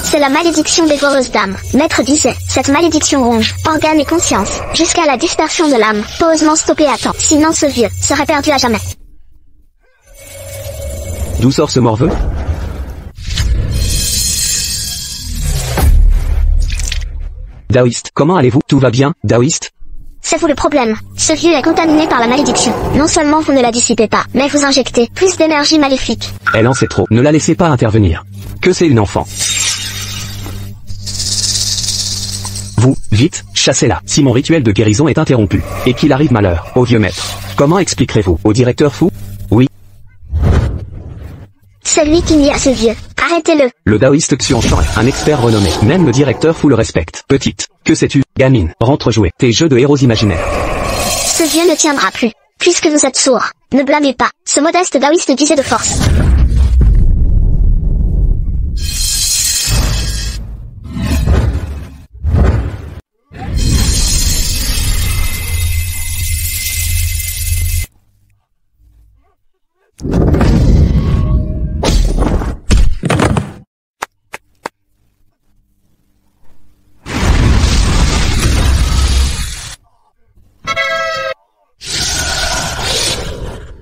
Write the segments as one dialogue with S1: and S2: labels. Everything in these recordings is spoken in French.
S1: C'est la malédiction dévoreuse d'âme. Maître disait, cette malédiction ronge, organes et conscience, jusqu'à la dispersion de l'âme. Pausemement stoppé à temps, sinon ce vieux serait perdu à jamais.
S2: D'où sort ce morveux? Daoïste, comment allez-vous? Tout va bien, Daoïste?
S1: C'est vous le problème. Ce vieux est contaminé par la malédiction. Non seulement vous ne la dissipez pas, mais vous injectez plus d'énergie maléfique.
S2: Elle en sait trop, ne la laissez pas intervenir. Que c'est une enfant. Vous, vite, chassez-la, si mon rituel de guérison est interrompu, et qu'il arrive malheur, au vieux maître. Comment expliquerez-vous? Au directeur fou? Oui.
S1: C'est lui qui nie à ce vieux. Arrêtez-le.
S2: Le daoïste Xuanshan est un expert renommé. Même le directeur fou le respecte. Petite, que sais-tu? Gamine, rentre jouer tes jeux de héros imaginaires.
S1: Ce vieux ne tiendra plus. Puisque vous êtes sourd, ne blâmez pas. Ce modeste daoïste disait de force.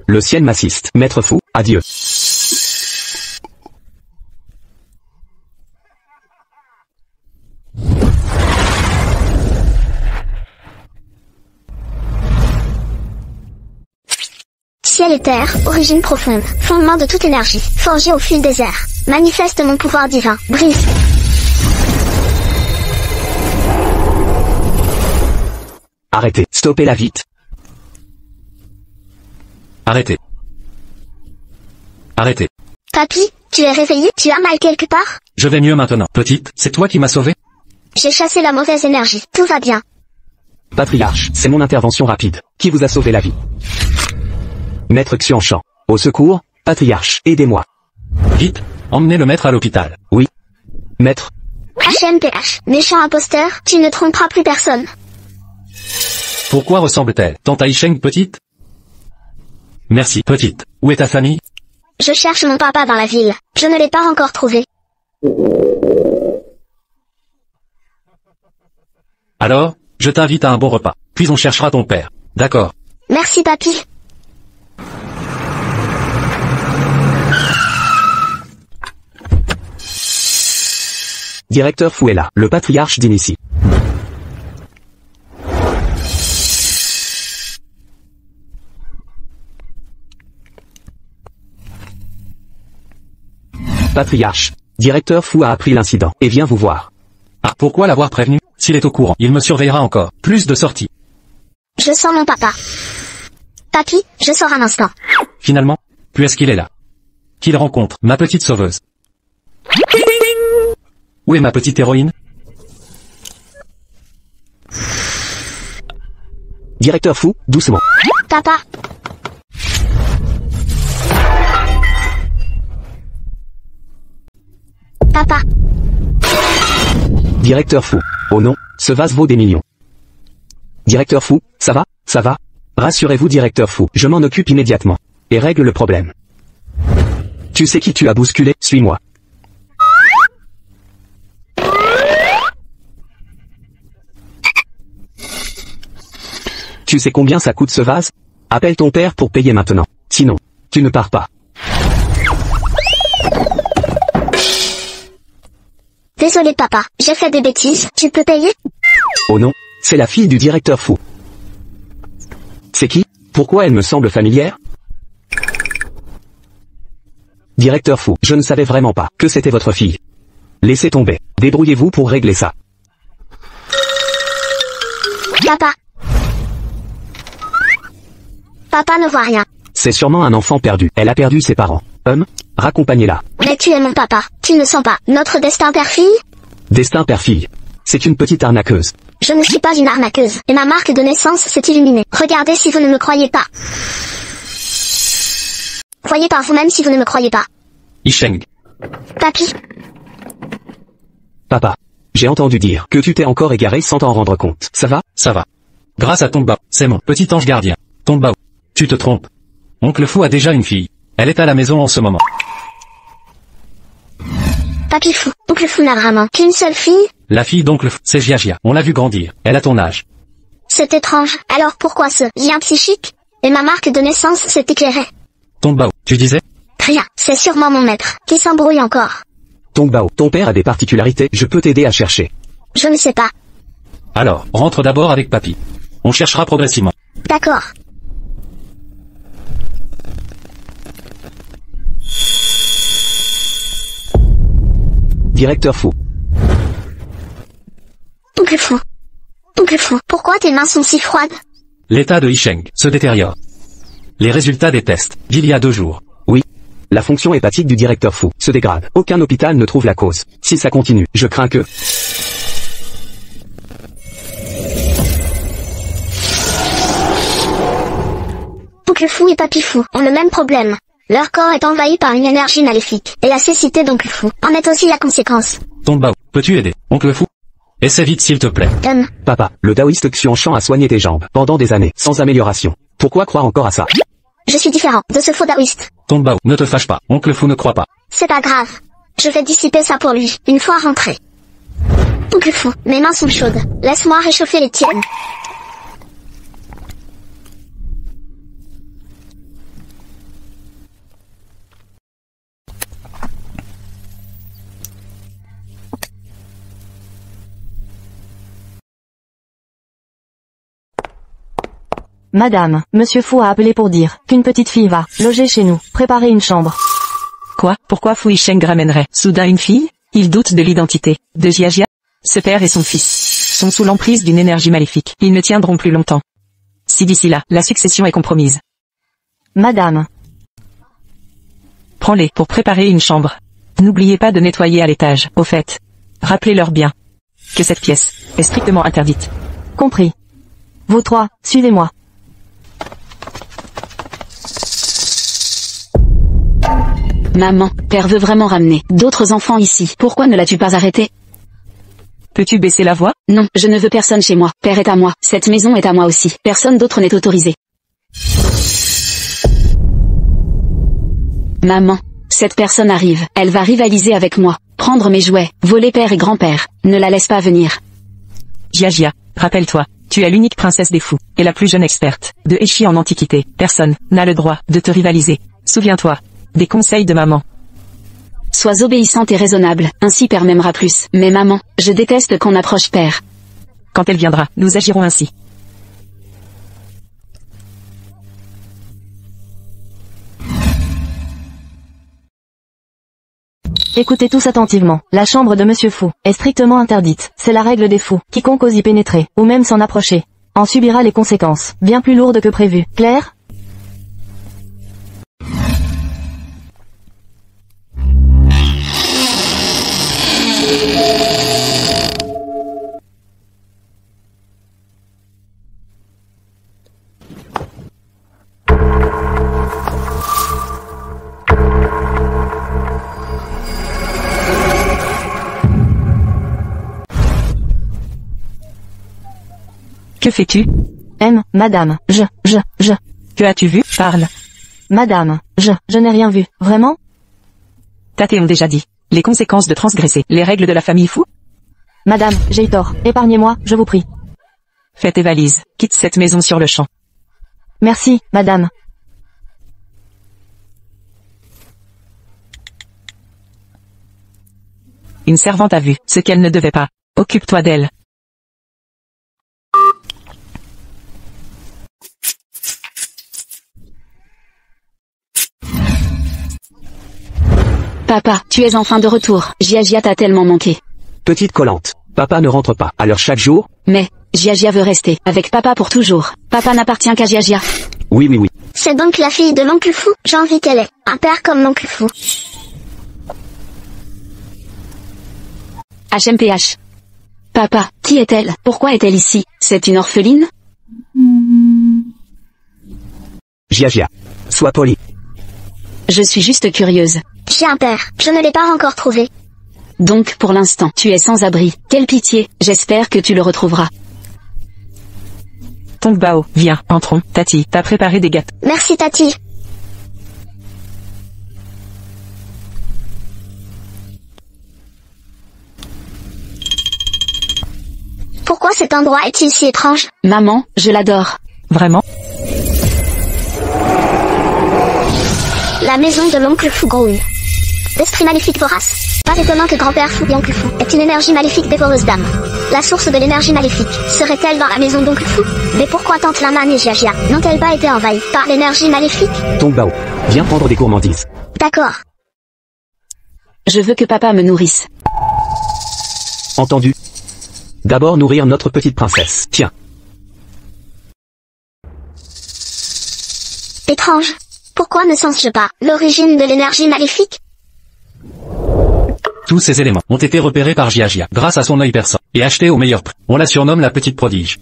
S2: Le ciel m'assiste. Maître fou, adieu.
S1: Ciel et terre, origine profonde, fondement de toute énergie, forgé au fil des airs. Manifeste mon pouvoir divin, brise.
S2: Arrêtez, stoppez-la vite.
S3: Arrêtez. Arrêtez.
S1: Papy, tu es réveillé? Tu as mal quelque part?
S3: Je vais mieux maintenant. Petite, c'est toi qui m'as sauvé?
S1: J'ai chassé la mauvaise énergie, tout va bien.
S2: Patriarche, c'est mon intervention rapide, qui vous a sauvé la vie. Maître Xuanshan, au secours, patriarche, aidez-moi.
S3: Vite, emmenez le maître à l'hôpital.
S2: Oui. Maître.
S1: HMPH, méchant imposteur, tu ne tromperas plus personne.
S3: Pourquoi ressemble-t-elle tant à Yisheng, petite? Merci, petite. Où est ta famille?
S1: Je cherche mon papa dans la ville. Je ne l'ai pas encore trouvé.
S3: Alors, je t'invite à un bon repas. Puis on cherchera ton père. D'accord.
S1: Merci papy.
S2: Directeur fou est là, le patriarche d'Inici. Patriarche, directeur fou a appris l'incident, et vient vous voir.
S3: Ah, pourquoi l'avoir prévenu? S'il est au courant, il me surveillera encore. Plus de sorties.
S1: Je sens mon papa. Papy, je sors un instant.
S3: Finalement, puisqu'il est là. Qu'il rencontre ma petite sauveuse. Où est ma petite héroïne?
S2: Directeur fou, doucement.
S1: Papa. Papa.
S2: Directeur fou. Oh non, ce vase vaut des millions. Directeur fou, ça va? Ça va? Rassurez-vous directeur fou, je m'en occupe immédiatement. Et règle le problème. Tu sais qui tu as bousculé? Suis-moi. Tu sais combien ça coûte ce vase? Appelle ton père pour payer maintenant. Sinon, tu ne pars pas.
S1: Désolé papa, j'ai fait des bêtises, tu peux payer?
S2: Oh non, c'est la fille du directeur fou. C'est qui? Pourquoi elle me semble familière? Directeur fou, je ne savais vraiment pas que c'était votre fille. Laissez tomber, débrouillez-vous pour régler ça.
S1: Papa. Papa ne voit rien.
S2: C'est sûrement un enfant perdu, elle a perdu ses parents. Raccompagnez-la.
S1: Mais tu es mon papa, tu ne sens pas notre destin père-fille?
S2: Destin père-fille. C'est une petite arnaqueuse.
S1: Je ne suis pas une arnaqueuse, et ma marque de naissance s'est illuminée. Regardez si vous ne me croyez pas. Voyez par vous-même si vous ne me croyez pas.
S3: Yisheng.
S1: Papy.
S2: Papa. J'ai entendu dire que tu t'es encore égaré sans t'en rendre compte. Ça va?
S3: Ça va. Grâce à Tomba, c'est mon petit ange gardien. Tomba. Tu te trompes. Oncle Fou a déjà une fille. Elle est à la maison en ce moment.
S1: Papy Fou, oncle Fou n'a vraiment qu'une seule fille?
S3: La fille d'oncle Fou, c'est Gia. On l'a vu grandir. Elle a ton âge.
S1: C'est étrange. Alors pourquoi ce lien psychique? Et ma marque de naissance s'est éclairée.
S3: Tongbao, tu disais?
S1: Rien, c'est sûrement mon maître, qui s'embrouille encore.
S2: Tongbao, ton père a des particularités, je peux t'aider à chercher.
S1: Je ne sais pas.
S3: Alors, rentre d'abord avec papy. On cherchera progressivement.
S1: D'accord.
S2: Directeur Fou.
S1: Oncle Fou. Oncle Fou, pourquoi tes mains sont si froides?
S3: L'état de Yisheng se détériore. Les résultats des tests, d'il y a 2 jours.
S2: Oui. La fonction hépatique du directeur Fou se dégrade. Aucun hôpital ne trouve la cause. Si ça continue, je crains que...
S1: Oncle Fou et Papy Fou ont le même problème. Leur corps est envahi par une énergie maléfique, et la cécité d'oncle Fou en est aussi la conséquence.
S3: Tongbao, peux-tu aider, oncle Fou? Essaie vite s'il te plaît.
S2: Papa, le taoïste Xuanshan a soigné tes jambes pendant des années, sans amélioration. Pourquoi croire encore à ça?
S1: Je suis différent de ce faux taoïste.
S3: Tongbao, ne te fâche pas, oncle Fou ne croit pas.
S1: C'est pas grave. Je vais dissiper ça pour lui, une fois rentré. Oncle Fou, mes mains sont chaudes. Laisse-moi réchauffer les tiennes.
S4: Madame, Monsieur Fou a appelé pour dire qu'une petite fille va loger chez nous, préparer une chambre.
S5: Quoi? Pourquoi Fu Yisheng ramènerait soudain une fille? Il doute de l'identité de Jia. Ce père et son fils sont sous l'emprise d'une énergie maléfique. Ils ne tiendront plus longtemps. Si d'ici là, la succession est compromise.
S4: Madame.
S5: Prends-les pour préparer une chambre. N'oubliez pas de nettoyer à l'étage, au fait. Rappelez-leur bien que cette pièce est strictement interdite.
S4: Compris. Vous 3, suivez-moi.
S6: Maman, père veut vraiment ramener d'autres enfants ici. Pourquoi ne l'as-tu pas arrêté?
S5: Peux-tu baisser la voix?
S6: Non, je ne veux personne chez moi. Père est à moi. Cette maison est à moi aussi. Personne d'autre n'est autorisé. Maman, cette personne arrive. Elle va rivaliser avec moi. Prendre mes jouets. Voler père et grand-père. Ne la laisse pas venir.
S5: Jia, rappelle-toi, tu es l'unique princesse des fous, et la plus jeune experte de Eshi en antiquité. Personne n'a le droit de te rivaliser. Souviens-toi des conseils de maman.
S6: Sois obéissante et raisonnable, ainsi père m'aimera plus. Mais maman, je déteste qu'on approche père.
S5: Quand elle viendra, nous agirons ainsi.
S4: Écoutez tous attentivement. La chambre de Monsieur Fou est strictement interdite. C'est la règle des fous. Quiconque ose y pénétrer, ou même s'en approcher, en subira les conséquences, bien plus lourdes que prévu. Clair?
S5: Que fais-tu?
S4: Madame, je.
S5: Que as-tu vu? Parle.
S4: Madame, je n'ai rien vu. Vraiment?
S5: T'as-t-on déjà dit les conséquences de transgresser les règles de la famille Fou?
S4: Madame, j'ai eu tort. Épargnez-moi, je vous prie.
S5: Fais tes valises, quitte cette maison sur le champ.
S4: Merci, madame.
S5: Une servante a vu ce qu'elle ne devait pas. Occupe-toi d'elle.
S6: Papa, tu es enfin de retour. Jia t'a tellement manqué.
S2: Petite collante. Papa ne rentre pas à l'heure chaque jour?
S6: Mais, Jia veut rester avec papa pour toujours. Papa n'appartient qu'à Jia.
S2: Oui.
S1: C'est donc la fille de l'oncle Fou. J'ai envie qu'elle ait un père comme l'oncle Fou.
S6: HMPH. Papa, qui est-elle? Pourquoi est-elle ici? C'est une orpheline?
S2: Jia. Sois poli.
S6: Je suis juste curieuse.
S1: J'ai un père. Je ne l'ai pas encore trouvé.
S6: Donc pour l'instant, tu es sans abri. Quelle pitié. J'espère que tu le retrouveras.
S5: Tongbao, viens, entrons. Tati, t'as préparé des gâteaux.
S1: Merci Tati. Pourquoi cet endroit est-il si étrange?
S6: Maman, je l'adore.
S5: Vraiment?
S1: La maison de l'oncle Fou grouille. L'esprit maléfique vorace. Pas étonnant que grand-père Fou et oncle Fou est une énergie maléfique dévoreuse d'âme. La source de l'énergie maléfique serait-elle dans la maison d'oncle Fou? Mais pourquoi tante Laman et Jiajia n'ont-elles pas été envahies par l'énergie maléfique?
S2: Tongbao, viens prendre des gourmandises.
S1: D'accord.
S6: Je veux que papa me nourrisse.
S2: Entendu. D'abord nourrir notre petite princesse. Tiens.
S1: Étrange. Pourquoi ne sens-je pas l'origine de l'énergie maléfique?
S3: Tous ces éléments ont été repérés par Jiajia grâce à son œil perçant et achetés au meilleur prix. On la surnomme la petite prodige.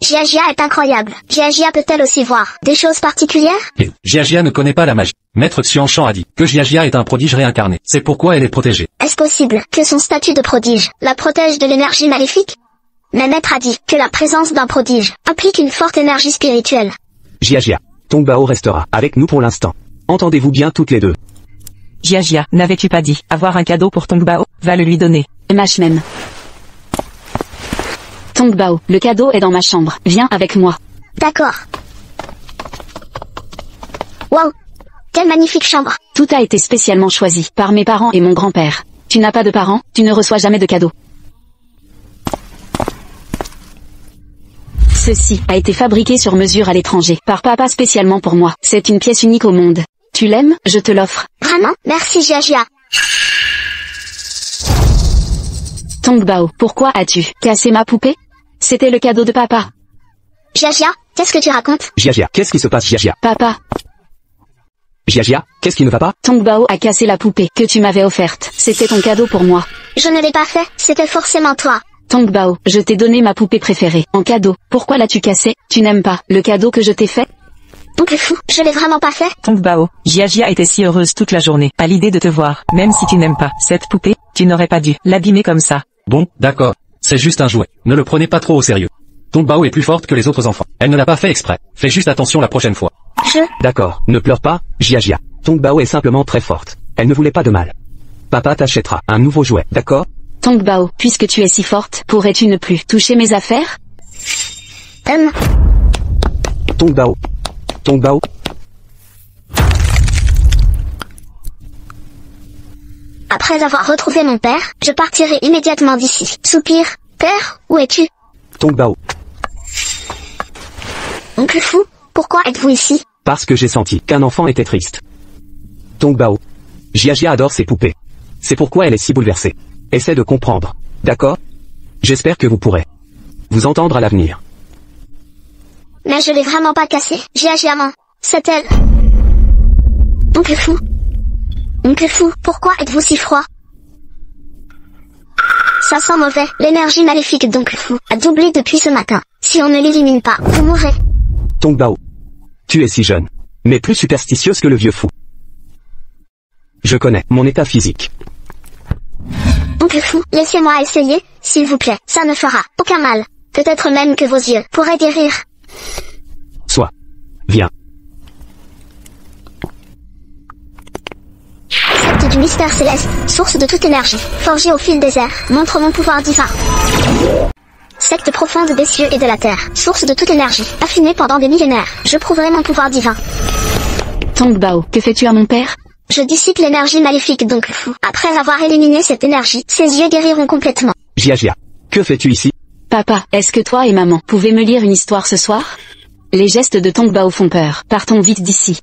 S1: Jiajia est incroyable. Jiajia peut-elle aussi voir des choses particulières?
S3: Et Jiajia ne connaît pas la magie. Maître Xianshan a dit que Jiajia est un prodige réincarné. C'est pourquoi elle est protégée.
S1: Est-ce possible que son statut de prodige la protège de l'énergie maléfique? Mais Maître a dit que la présence d'un prodige implique une forte énergie spirituelle.
S2: Jiajia, Tongbao restera avec nous pour l'instant. Entendez-vous bien toutes les deux?
S5: Jiajia, n'avais-tu pas dit avoir un cadeau pour Tongbao? Va le lui donner.
S6: Mâche même. Tongbao, le cadeau est dans ma chambre. Viens avec moi.
S1: D'accord. Waouh! Quelle magnifique chambre!
S6: Tout a été spécialement choisi par mes parents et mon grand-père. Tu n'as pas de parents, tu ne reçois jamais de cadeaux. Ceci a été fabriqué sur mesure à l'étranger, par papa spécialement pour moi. C'est une pièce unique au monde. Tu l'aimes? Je te l'offre.
S1: Vraiment? Merci Jiajia.
S6: Tongbao, pourquoi as-tu cassé ma poupée? C'était le cadeau de papa.
S1: Jiajia, qu'est-ce que tu racontes?
S2: Jiajia, qu'est-ce qui se passe Jiajia?
S6: Papa,
S2: Jiajia, qu'est-ce qui ne va pas?
S6: Tongbao a cassé la poupée que tu m'avais offerte. C'était ton cadeau pour moi.
S1: Je ne l'ai pas fait, c'était forcément toi.
S6: Tongbao, je t'ai donné ma poupée préférée, en cadeau. Pourquoi l'as-tu cassée? Tu n'aimes pas le cadeau que je t'ai fait?
S1: Oncle Fou, je l'ai vraiment pas fait?
S5: Tongbao, Jiajia était si heureuse toute la journée à l'idée de te voir. Même si tu n'aimes pas cette poupée, tu n'aurais pas dû l'abîmer comme ça.
S3: Bon, d'accord. C'est juste un jouet. Ne le prenez pas trop au sérieux. Tongbao est plus forte que les autres enfants. Elle ne l'a pas fait exprès. Fais juste attention la prochaine fois.
S2: D'accord, ne pleure pas, Jiajia. Tongbao est simplement très forte. Elle ne voulait pas de mal. Papa t'achètera un nouveau jouet, d'accord?
S6: Tongbao, puisque tu es si forte, pourrais-tu ne plus toucher mes affaires?
S2: Tongbao. Tongbao.
S1: Après avoir retrouvé mon père, je partirai immédiatement d'ici. Soupir. Père, où es-tu?
S2: Tongbao.
S1: Oncle Fou, pourquoi êtes-vous ici?
S2: Parce que j'ai senti qu'un enfant était triste. Tongbao. Jiajia adore ses poupées. C'est pourquoi elle est si bouleversée. Essaie de comprendre. D'accord? J'espère que vous pourrez vous entendre à l'avenir.
S1: Mais je l'ai vraiment pas cassé. Jiajia ment. C'est elle. Oncle Fou. Oncle Fou, pourquoi êtes-vous si froid? Ça sent mauvais. L'énergie maléfique d'Oncle Fou a doublé depuis ce matin. Si on ne l'élimine pas, vous mourrez.
S2: Tongbao. Tu es si jeune, mais plus superstitieuse que le vieux fou. Je connais mon état physique.
S1: Oncle Fou, laissez-moi essayer, s'il vous plaît. Ça ne fera aucun mal. Peut-être même que vos yeux pourraient guérir.
S2: Soit. Viens.
S1: Secte du mystère céleste, source de toute énergie, forgée au fil des airs, montre mon pouvoir divin. Secte profonde des cieux et de la terre, source de toute énergie, affinée pendant des millénaires, je prouverai mon pouvoir divin.
S6: Tongbao, que fais-tu à mon père?
S1: Je dissipe l'énergie maléfique d'Oncle Fou. Après avoir éliminé cette énergie, ses yeux guériront complètement.
S2: Jiajia. Que fais-tu ici?
S6: Papa, est-ce que toi et maman pouvez me lire une histoire ce soir? Les gestes de Tongbao font peur. Partons vite d'ici.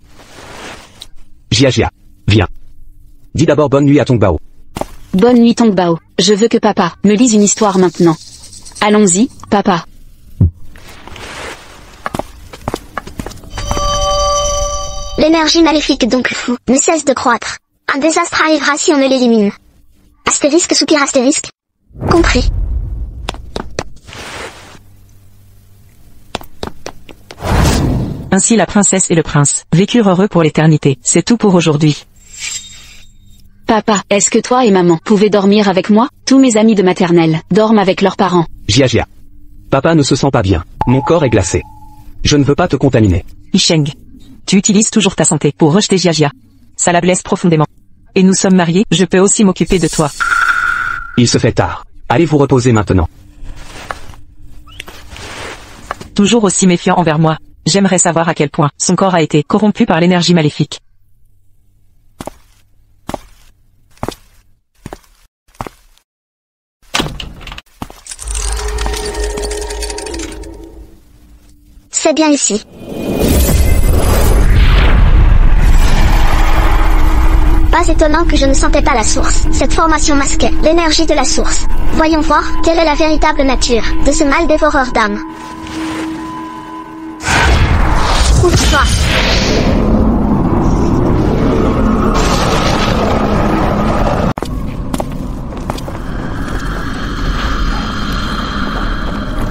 S2: Jiajia. Viens. Dis d'abord bonne nuit à Tongbao.
S6: Bonne nuit Tongbao. Je veux que papa me lise une histoire maintenant. Allons-y, papa.
S1: L'énergie maléfique d'Oncle Fou ne cesse de croître. Un désastre arrivera si on ne l'élimine. Astérisque soupir astérisque. Compris.
S5: Ainsi la princesse et le prince vécurent heureux pour l'éternité. C'est tout pour aujourd'hui.
S6: Papa, est-ce que toi et maman pouvez dormir avec moi? Tous mes amis de maternelle dorment avec leurs parents.
S2: Jiajia. Papa ne se sent pas bien. Mon corps est glacé. Je ne veux pas te contaminer.
S5: Isheng. Tu utilises toujours ta santé pour rejeter Jiajia. Ça la blesse profondément. Et nous sommes mariés, je peux aussi m'occuper de toi.
S2: Il se fait tard. Allez vous reposer maintenant.
S5: toujours aussi méfiant envers moi. J'aimerais savoir à quel point son corps a été corrompu par l'énergie maléfique.
S1: C'est bien ici. Pas étonnant que je ne sentais pas la source. Cette formation masquait l'énergie de la source. Voyons voir quelle est la véritable nature de ce mal dévoreur d'âmes. Ouvre-toi.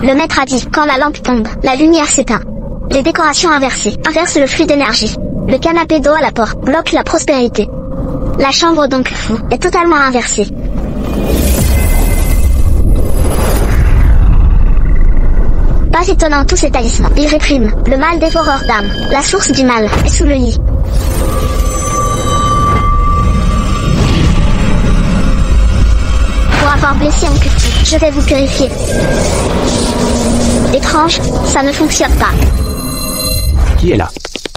S1: Le maître a dit, quand la lampe tombe, la lumière s'éteint. Les décorations inversées inversent le flux d'énergie. Le canapé d'eau à la porte bloque la prospérité. La chambre donc fou est totalement inversée. Pas étonnant tous ces talismans. Ils répriment le mal dévoreur d'âmes. La source du mal est sous le lit. Pour avoir blessé Oncle Fu, je vais vous purifier. Étrange, ça ne fonctionne pas.
S2: Qui est là?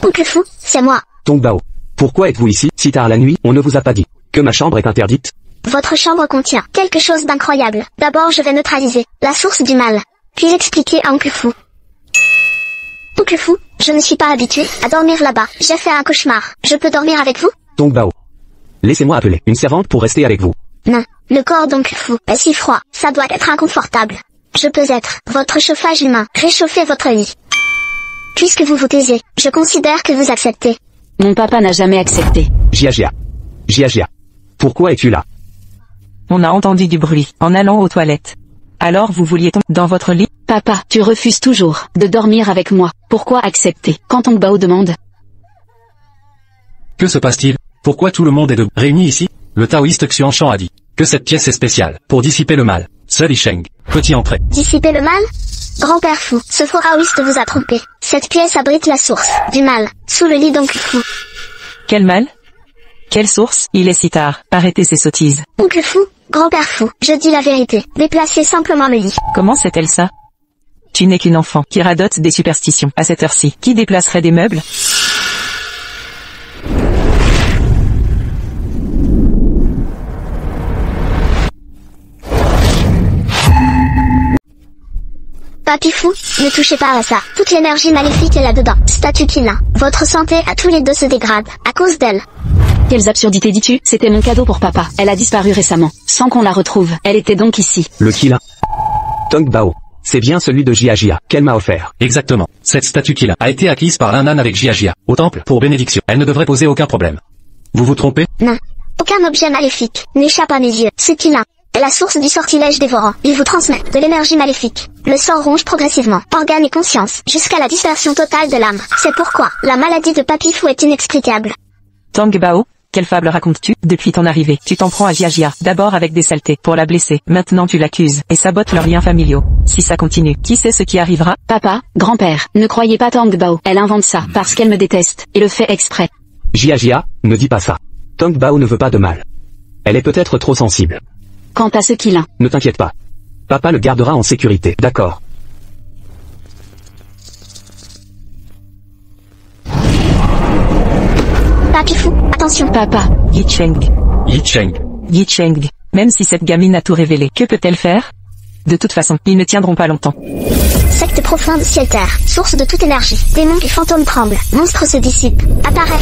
S1: Oncle Fu, c'est moi.
S2: Tong Bao. Pourquoi êtes-vous ici, si tard la nuit? On ne vous a pas dit que ma chambre est interdite?
S1: Votre chambre contient quelque chose d'incroyable. D'abord je vais neutraliser la source du mal, puis expliquer à Oncle Fu. Oncle Fu, je ne suis pas habitué à dormir là-bas. J'ai fait un cauchemar. Je peux dormir avec vous?
S2: Tong Bao. Laissez-moi appeler une servante pour rester avec vous.
S1: Non, le corps d'Oncle Fu est si froid, ça doit être inconfortable. Je peux être votre chauffage humain, réchauffer votre lit. Puisque vous vous taisez, je considère que vous acceptez.
S6: Mon papa n'a jamais accepté.
S2: Jia. Pourquoi es-tu là?
S5: On a entendu du bruit en allant aux toilettes. Alors vous vouliez tomber dans votre lit?
S6: Papa, tu refuses toujours de dormir avec moi. Pourquoi accepter quand Tong Bao demande?
S3: Que se passe-t-il? Pourquoi tout le monde est réuni ici? Le taoïste Xuan Shan a dit que cette pièce est spéciale pour dissiper le mal. Seul Yisheng peut y entrer.
S1: Dissiper le mal? Grand-père fou, ce faux taoïste vous a trompé. Cette pièce abrite la source du mal, sous le lit d'Oncle Fu.
S5: Quel mal? Quelle source? Il est si tard. Arrêtez ces sottises.
S1: Oncle Fu, grand-père fou, je dis la vérité. Déplacez simplement le lit.
S5: Comment sait-elle ça? Tu n'es qu'une enfant qui radote des superstitions. À cette heure-ci, qui déplacerait des meubles?
S1: Papy Fou, ne touchez pas à ça. Toute l'énergie maléfique est là-dedans. Statue Kina. Votre santé à tous les deux se dégrade, à cause d'elle.
S6: Quelles absurdités dis-tu? C'était mon cadeau pour papa. Elle a disparu récemment, sans qu'on la retrouve. Elle était donc ici.
S2: Le Kila. Tong Bao. C'est bien celui de Jia qu'elle m'a offert.
S3: Exactement. Cette statue Kila a été acquise par l'Anan avec Jia au temple pour bénédiction. Elle ne devrait poser aucun problème. Vous vous trompez?
S1: Non. Aucun objet maléfique n'échappe à mes yeux. Ce Kila est la source du sortilège dévorant. Il vous transmet de l'énergie maléfique. Le sort ronge progressivement organes et conscience, jusqu'à la dispersion totale de l'âme. C'est pourquoi la maladie de Papy Fou est inexplicable.
S5: Tong Bao, quelle fable racontes-tu? Depuis ton arrivée, tu t'en prends à Jia, d'abord avec des saletés pour la blesser, maintenant tu l'accuses, et sabotes leurs liens familiaux. Si ça continue, qui sait ce qui arrivera?
S6: Papa, grand-père, ne croyez pas Tong Bao. Elle invente ça, parce qu'elle me déteste, et le fait exprès.
S2: Jia, ne dis pas ça. Tong Bao ne veut pas de mal. Elle est peut-être trop sensible.
S6: Quant à ce qu'il a.
S2: Ne t'inquiète pas. Papa le gardera en sécurité, d'accord?
S1: Papy Fou, attention.
S6: Papa.
S3: Yisheng.
S5: Même si cette gamine a tout révélé, que peut-elle faire? De toute façon, ils ne tiendront pas longtemps.
S1: Secte profonde ciel-terre, source de toute énergie. Démons et fantômes tremblent, monstres se dissipent. Apparaît.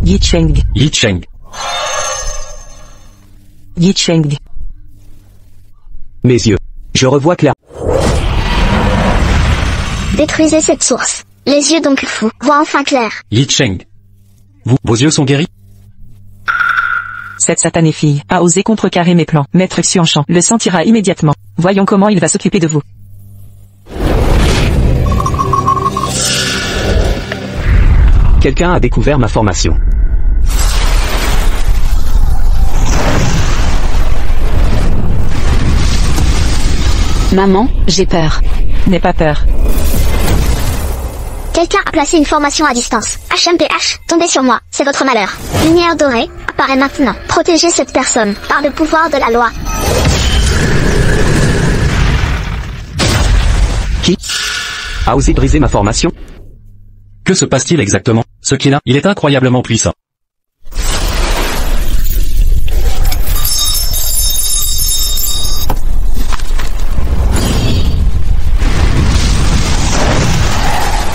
S3: Yisheng.
S2: Mes yeux. Je revois clair.
S1: Détruisez cette source. Les yeux d'Oncle Fu voient enfin clair.
S3: Yisheng. Vos yeux sont guéris?
S5: Cette satanée fille a osé contrecarrer mes plans. Maître Xuan Shan le sentira immédiatement. Voyons comment il va s'occuper de vous.
S2: Quelqu'un a découvert ma formation.
S6: Maman, j'ai peur.
S5: N'aie pas peur.
S1: Quelqu'un a placé une formation à distance. HMPH, tombez sur moi, c'est votre malheur. Lumière dorée, apparaît maintenant. Protégez cette personne, par le pouvoir de la loi.
S2: Qui a osé briser ma formation?
S3: Que se passe-t-il exactement? Ce qu'il a, il est incroyablement puissant.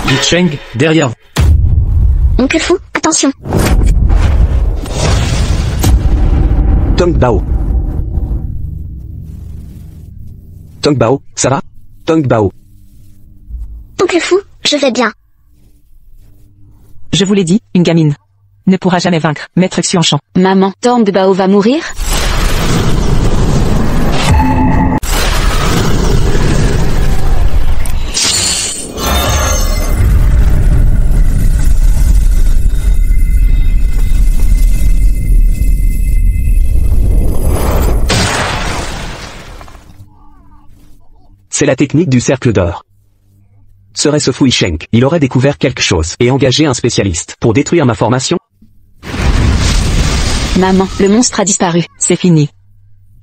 S3: Li Sheng, derrière vous.
S1: Oncle Fu, attention.
S2: Tong Bao. Tong Bao, ça va? Tong Bao.
S1: Oncle Fu, je vais bien.
S5: Je vous l'ai dit, une gamine ne pourra jamais vaincre Maître Xuanshan.
S6: Maman, Tong Bao va mourir?
S2: C'est la technique du cercle d'or. Serait-ce Fu Yisheng, il aurait découvert quelque chose et engagé un spécialiste pour détruire ma formation?
S6: Maman, le monstre a disparu.
S5: C'est fini.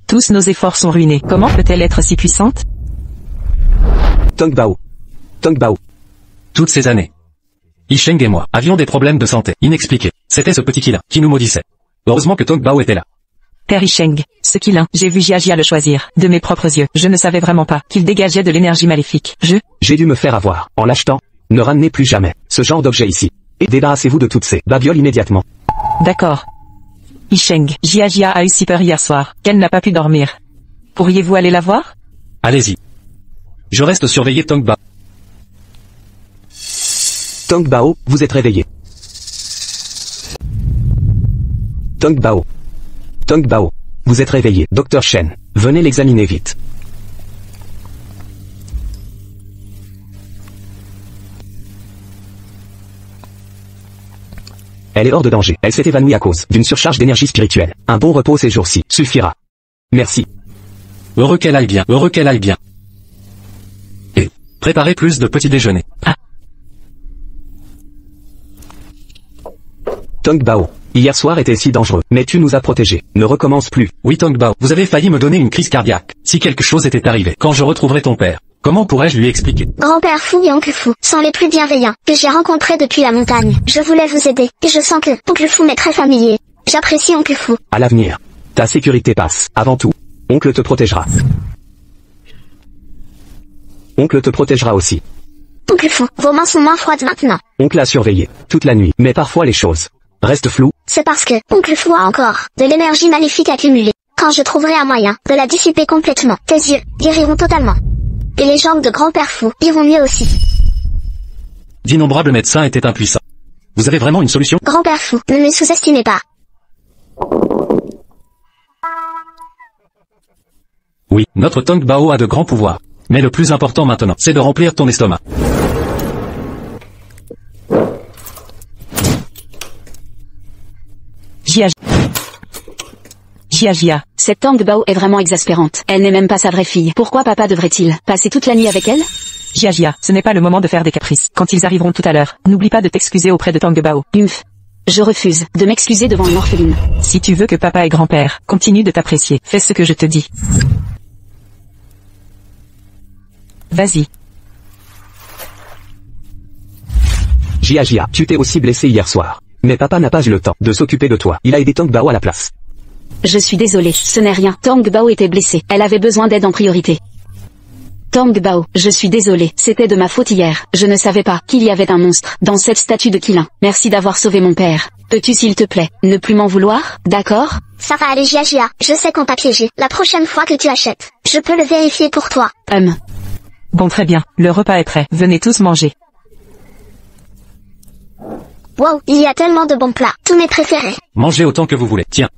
S5: Tous nos efforts sont ruinés. Comment peut-elle être si puissante?
S2: Tong Bao. Tong Bao.
S3: Toutes ces années, Yisheng et moi avions des problèmes de santé inexpliqués. C'était ce petit Qilin qui nous maudissait. Heureusement que Tong Bao était là.
S5: Père Yisheng, ce Qilin, j'ai vu Jia le choisir, de mes propres yeux. Je ne savais vraiment pas qu'il dégageait de l'énergie maléfique.
S2: J'ai dû me faire avoir, en l'achetant. Ne ramenez plus jamais ce genre d'objet ici. Et débarrassez-vous de toutes ces babioles immédiatement.
S5: D'accord. Yisheng, Jia a eu si peur hier soir, qu'elle n'a pas pu dormir. Pourriez-vous aller la voir?
S3: Allez-y. Je reste surveiller Tong Bao.
S2: Tong Bao, vous êtes réveillé. Tong Bao. Tong Bao, vous êtes réveillé. Docteur Shen, venez l'examiner vite. Elle est hors de danger. Elle s'est évanouie à cause d'une surcharge d'énergie spirituelle. Un bon repos ces jours-ci suffira. Merci.
S3: Heureux qu'elle aille bien. Heureux qu'elle aille bien. Et préparez plus de petits déjeuners.
S5: Ah.
S2: Tong Bao, hier soir était si dangereux, mais tu nous as protégés. Ne recommence plus.
S3: Oui Tong Bao, vous avez failli me donner une crise cardiaque. Si quelque chose était arrivé, quand je retrouverai ton père, comment pourrais-je lui expliquer?
S1: Grand-père Fu et Oncle Fu sont les plus bienveillants que j'ai rencontrés depuis la montagne. Je voulais vous aider, et je sens que Oncle Fu m'est très familier. J'apprécie Oncle Fu.
S2: À l'avenir, ta sécurité passe. Avant tout, Oncle te protégera. Oncle te protégera aussi.
S1: Oncle Fu, vos mains sont moins froides maintenant.
S2: Oncle a surveillé toute la nuit, mais parfois les choses restent floues.
S1: C'est parce que Oncle Fu a encore de l'énergie maléfique accumulée. Quand je trouverai un moyen de la dissiper complètement, tes yeux guériront totalement. Et les jambes de grand-père Fu iront mieux aussi.
S3: D'innombrables médecins étaient impuissants. Vous avez vraiment une solution?
S1: Grand-père Fu, ne me sous-estimez pas.
S3: Oui, notre Tong Bao a de grands pouvoirs. Mais le plus important maintenant, c'est de remplir ton estomac.
S5: Jia.
S6: Cette Tong Bao est vraiment exaspérante. Elle n'est même pas sa vraie fille. Pourquoi papa devrait-il passer toute la nuit avec elle?
S5: Jia, ce n'est pas le moment de faire des caprices. Quand ils arriveront tout à l'heure, n'oublie pas de t'excuser auprès de Tong Bao.
S6: Je refuse de m'excuser devant une orpheline.
S5: Si tu veux que papa et grand-père continuent de t'apprécier, fais ce que je te dis. Vas-y.
S2: Jia, tu t'es aussi blessé hier soir. Mais papa n'a pas eu le temps de s'occuper de toi. Il a aidé Tong Bao à la place.
S6: Je suis désolée, ce n'est rien. Tong Bao était blessée. Elle avait besoin d'aide en priorité. Tong Bao, je suis désolée. C'était de ma faute hier. Je ne savais pas qu'il y avait un monstre dans cette statue de Qilin. Merci d'avoir sauvé mon père. Peux-tu s'il te plaît, ne plus m'en vouloir, d'accord?
S1: Ça va aller Jia. Je sais qu'on t'a piégé. La prochaine fois que tu achètes, je peux le vérifier pour toi.
S5: Bon très bien, le repas est prêt. Venez tous manger.
S1: Wow, il y a tellement de bons plats. Tous mes préférés.
S3: Mangez autant que vous voulez. Tiens.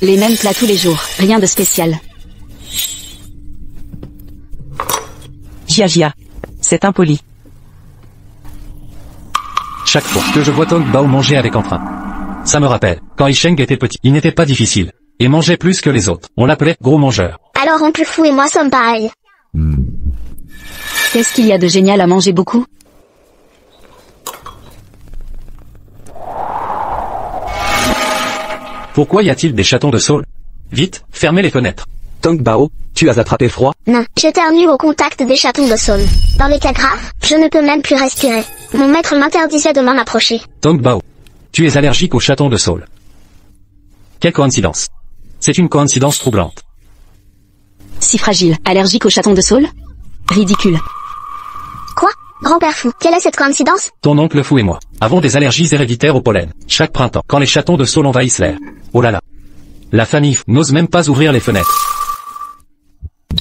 S6: Les mêmes plats tous les jours. Rien de spécial.
S5: Jia. C'est impoli.
S3: Chaque fois que je vois Tong Bao manger avec entrain, ça me rappelle, quand Yisheng était petit, il n'était pas difficile. Et mangeait plus que les autres. On l'appelait gros mangeur.
S1: Alors Oncle Fu et moi sommes pareils.
S6: Qu'est-ce qu'il y a de génial à manger beaucoup?
S3: Pourquoi y a-t-il des chatons de saule? Vite, fermez les fenêtres.
S2: Tong Bao, tu as attrapé froid?
S1: Non, j'éternue au contact des chatons de saule. Dans les cas graves, je ne peux même plus respirer. Mon maître m'interdisait de m'en approcher.
S3: Tong Bao, tu es allergique aux chatons de saule. Quelle coïncidence. C'est une coïncidence troublante.
S6: Si fragile, allergique aux chatons de saule? Ridicule.
S1: Quoi? Grand-père fou, quelle est cette coïncidence?
S3: Ton oncle fou et moi avons des allergies héréditaires au pollen. Chaque printemps, quand les chatons de saule envahissent l'air. Oh là là. La famille fou n'ose même pas ouvrir les fenêtres.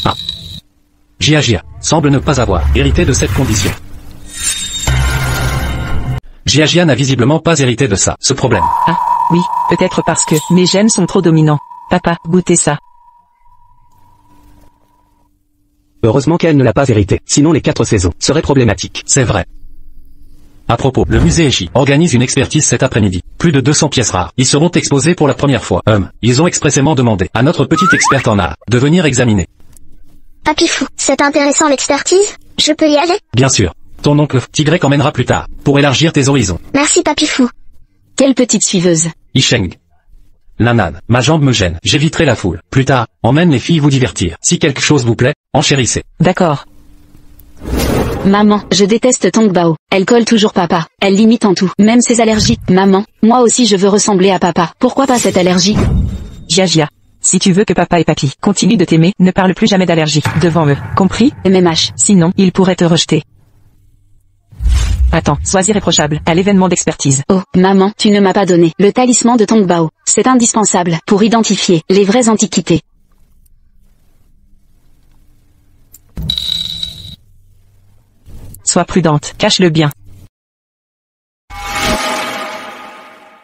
S3: Ah. Jia semble ne pas avoir hérité de cette condition. Jia n'a visiblement pas hérité de ça, ce problème.
S5: Ah, oui, peut-être parce que mes gènes sont trop dominants. Papa, goûtez ça.
S2: Heureusement qu'elle ne l'a pas hérité, sinon les 4 saisons seraient problématiques.
S3: C'est vrai. À propos, le musée Eiji organise une expertise cet après-midi. Plus de 200 pièces rares y seront exposées pour la première fois. Ils ont expressément demandé à notre petite experte en art de venir examiner.
S1: Papy fou, c'est intéressant l'expertise? Je peux y aller?
S3: Bien sûr. Ton oncle Tigré emmènera plus tard, pour élargir tes horizons.
S1: Merci papy fou.
S6: Quelle petite suiveuse.
S3: Isheng. Nanan, ma jambe me gêne, j'éviterai la foule. Plus tard, emmène les filles vous divertir. Si quelque chose vous plaît, enchérissez.
S5: D'accord.
S6: Maman, je déteste Tong Bao. Elle colle toujours papa. Elle limite en tout, même ses allergies. Maman, moi aussi je veux ressembler à papa. Pourquoi pas cette allergie?
S5: Jia. Si tu veux que papa et papy continuent de t'aimer, ne parle plus jamais d'allergie devant eux. Compris?
S6: MMH.
S5: Sinon, ils pourraient te rejeter. Attends, sois irréprochable à l'événement d'expertise.
S6: Oh, maman, tu ne m'as pas donné le talisman de Tong Bao. C'est indispensable pour identifier les vraies antiquités.
S5: Sois prudente, cache-le bien.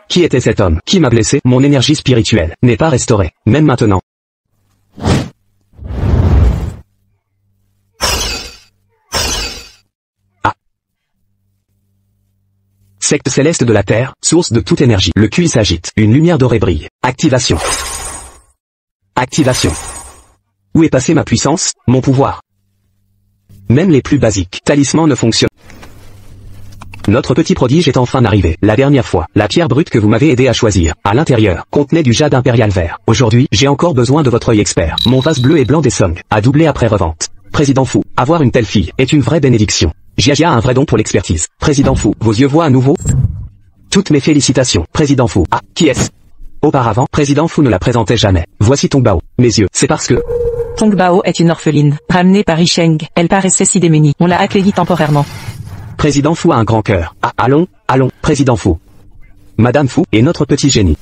S2: Qui était cet homme qui m'a blessé? Mon énergie spirituelle n'est pas restaurée, même maintenant. Ah. Secte céleste de la Terre, source de toute énergie. Le QI s'agite, une lumière dorée brille. Activation. Activation. Où est passée ma puissance, mon pouvoir? Même les plus basiques talismans ne fonctionnent. Notre petit prodige est enfin arrivé. La dernière fois, la pierre brute que vous m'avez aidé à choisir, à l'intérieur, contenait du jade impérial vert. Aujourd'hui, j'ai encore besoin de votre œil expert. Mon vase bleu et blanc des Song a doublé après revente. Président fou, avoir une telle fille est une vraie bénédiction. Jia a un vrai don pour l'expertise. Président fou, vos yeux voient à nouveau? Toutes mes félicitations. Président fou. Ah, qui est-ce? Auparavant, Président fou ne la présentait jamais. Voici Tong Bao. Mes yeux, c'est parce que...
S5: Tong Bao est une orpheline, ramenée par Isheng. Elle paraissait si démunie. On l'a accueillie temporairement.
S2: Président fou a un grand cœur. Ah, allons, Président fou. Madame fou est notre petit génie.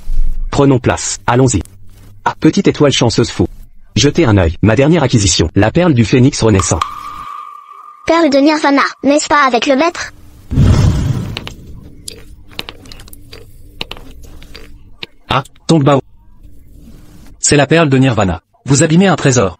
S2: Prenons place, allons-y. Ah, petite étoile chanceuse fou. Jetez un œil, ma dernière acquisition, la perle du phénix renaissant.
S1: Perle de Nirvana, n'est-ce pas avec le maître?
S3: Ah, Tong Bao. C'est la perle de Nirvana. Vous abîmez un trésor.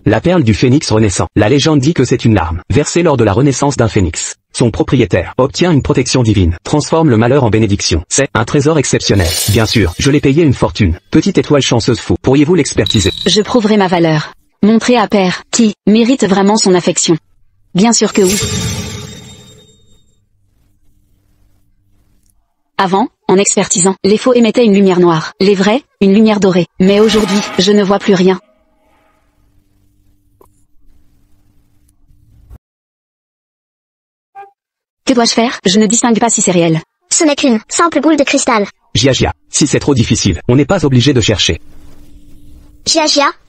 S2: La perle du phénix renaissant. La légende dit que c'est une larme, versée lors de la renaissance d'un phénix. Son propriétaire obtient une protection divine, transforme le malheur en bénédiction. C'est un trésor exceptionnel. Bien sûr, je l'ai payé une fortune. Petite étoile chanceuse fou. Pourriez-vous l'expertiser?
S6: Je prouverai ma valeur. Montrez à père, qui mérite vraiment son affection. Bien sûr que oui. Avant, en expertisant, les faux émettaient une lumière noire, les vrais, une lumière dorée. Mais aujourd'hui, je ne vois plus rien. Que dois-je faire? Je ne distingue pas si c'est réel.
S1: Ce n'est qu'une simple boule de cristal.
S2: Jia, si c'est trop difficile, on n'est pas obligé de chercher.
S1: Jia,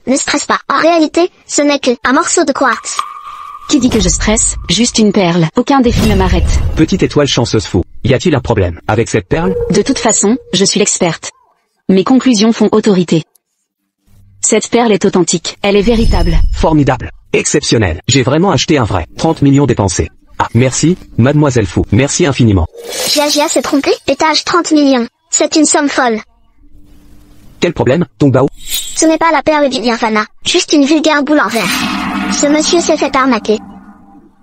S1: ne stresse pas. En réalité, ce n'est que un morceau de quartz.
S6: Qui dit que je stresse? Juste une perle. Aucun défi ne m'arrête.
S2: Petite étoile chanceuse fou. Y a-t-il un problème avec cette perle?
S6: De toute façon, je suis l'experte. Mes conclusions font autorité. Cette perle est authentique. Elle est véritable.
S2: Formidable. Exceptionnel. J'ai vraiment acheté un vrai. 30 millions dépensés. Ah, merci, mademoiselle fou. Merci infiniment.
S1: Jia s'est trompé. Étage 30 millions. C'est une somme folle.
S2: Quel problème, Tong Bao?
S1: Ce n'est pas la perle du Nirvana. Juste une vulgaire boule en verre. Ce monsieur s'est fait arnaquer.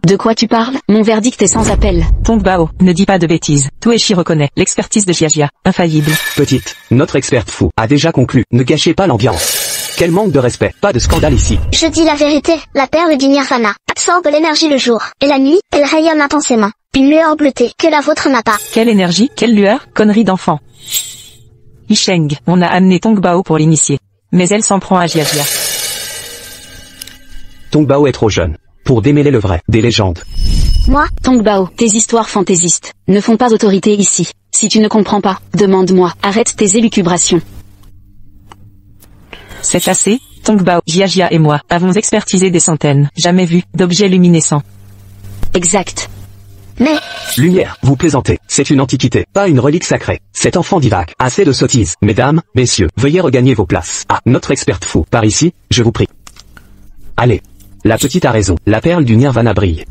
S6: De quoi tu parles? Mon verdict est sans appel.
S5: Tong Bao, ne dis pas de bêtises. Toeshi reconnaît l'expertise de Jia, infaillible.
S2: Petite, notre experte fou a déjà conclu. Ne gâchez pas l'ambiance. Quel manque de respect, pas de scandale ici.
S1: Je dis la vérité, la perle du Nirvana absorbe l'énergie le jour, et la nuit, elle rayonne intensément. Une lueur bleutée que la vôtre n'a pas.
S5: Quelle énergie, quelle lueur, connerie d'enfant. Yisheng, on a amené Tongbao pour l'initier. Mais elle s'en prend à Jiajia.
S2: Tongbao est trop jeune pour démêler le vrai des légendes.
S1: Moi,
S6: Tongbao, tes histoires fantaisistes ne font pas autorité ici. Si tu ne comprends pas, demande-moi, arrête tes élucubrations.
S5: C'est assez, Tongbao, Jiajia et moi avons expertisé des centaines, jamais vu, d'objets luminescents.
S6: Exact.
S1: mais,
S2: Lumière, vous plaisantez, c'est une antiquité, pas une relique sacrée. Cet enfant divague, assez de sottises. Mesdames, messieurs, veuillez regagner vos places. Ah, notre experte fou, par ici, je vous prie. Allez. La petite a raison, la perle du Nirvana brille.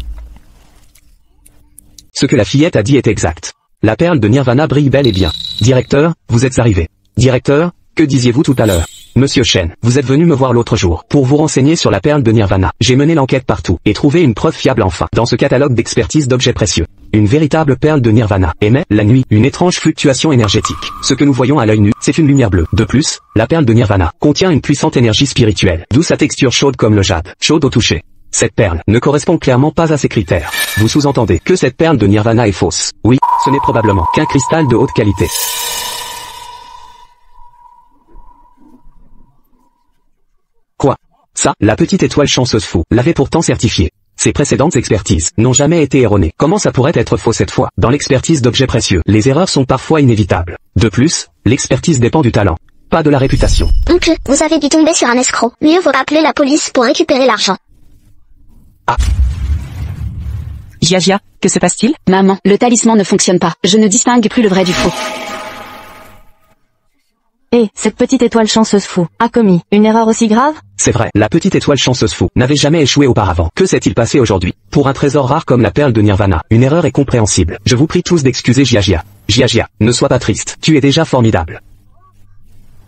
S2: Ce que la fillette a dit est exact. La perle de Nirvana brille bel et bien. Directeur, vous êtes arrivé. Directeur, que disiez-vous tout à l'heure? Monsieur Shen, vous êtes venu me voir l'autre jour, pour vous renseigner sur la perle de Nirvana. J'ai mené l'enquête partout, et trouvé une preuve fiable enfin, dans ce catalogue d'expertise d'objets précieux. Une véritable perle de Nirvana émet, la nuit, une étrange fluctuation énergétique. Ce que nous voyons à l'œil nu, c'est une lumière bleue. De plus, la perle de Nirvana contient une puissante énergie spirituelle, d'où sa texture chaude comme le jade, chaude au toucher. Cette perle ne correspond clairement pas à ces critères. Vous sous-entendez que cette perle de Nirvana est fausse. Oui, ce n'est probablement qu'un cristal de haute qualité. Quoi? Ça, la petite étoile chanceuse fou, l'avait pourtant certifié. Ses précédentes expertises n'ont jamais été erronées. Comment ça pourrait être faux cette fois? Dans l'expertise d'objets précieux, les erreurs sont parfois inévitables. De plus, l'expertise dépend du talent, pas de la réputation.
S1: oncle, vous avez dû tomber sur un escroc. Mieux vaut appeler la police pour récupérer l'argent.
S5: Jiajia, que se passe-t-il?
S6: Maman, le talisman ne fonctionne pas. Je ne distingue plus le vrai du faux.
S4: Et, cette petite étoile chanceuse fou, a commis une erreur aussi grave?
S2: C'est vrai, la petite étoile chanceuse fou n'avait jamais échoué auparavant. Que s'est-il passé aujourd'hui? Pour un trésor rare comme la perle de Nirvana, une erreur est compréhensible. Je vous prie tous d'excuser Jiajia. Jiajia, ne sois pas triste, tu es déjà formidable.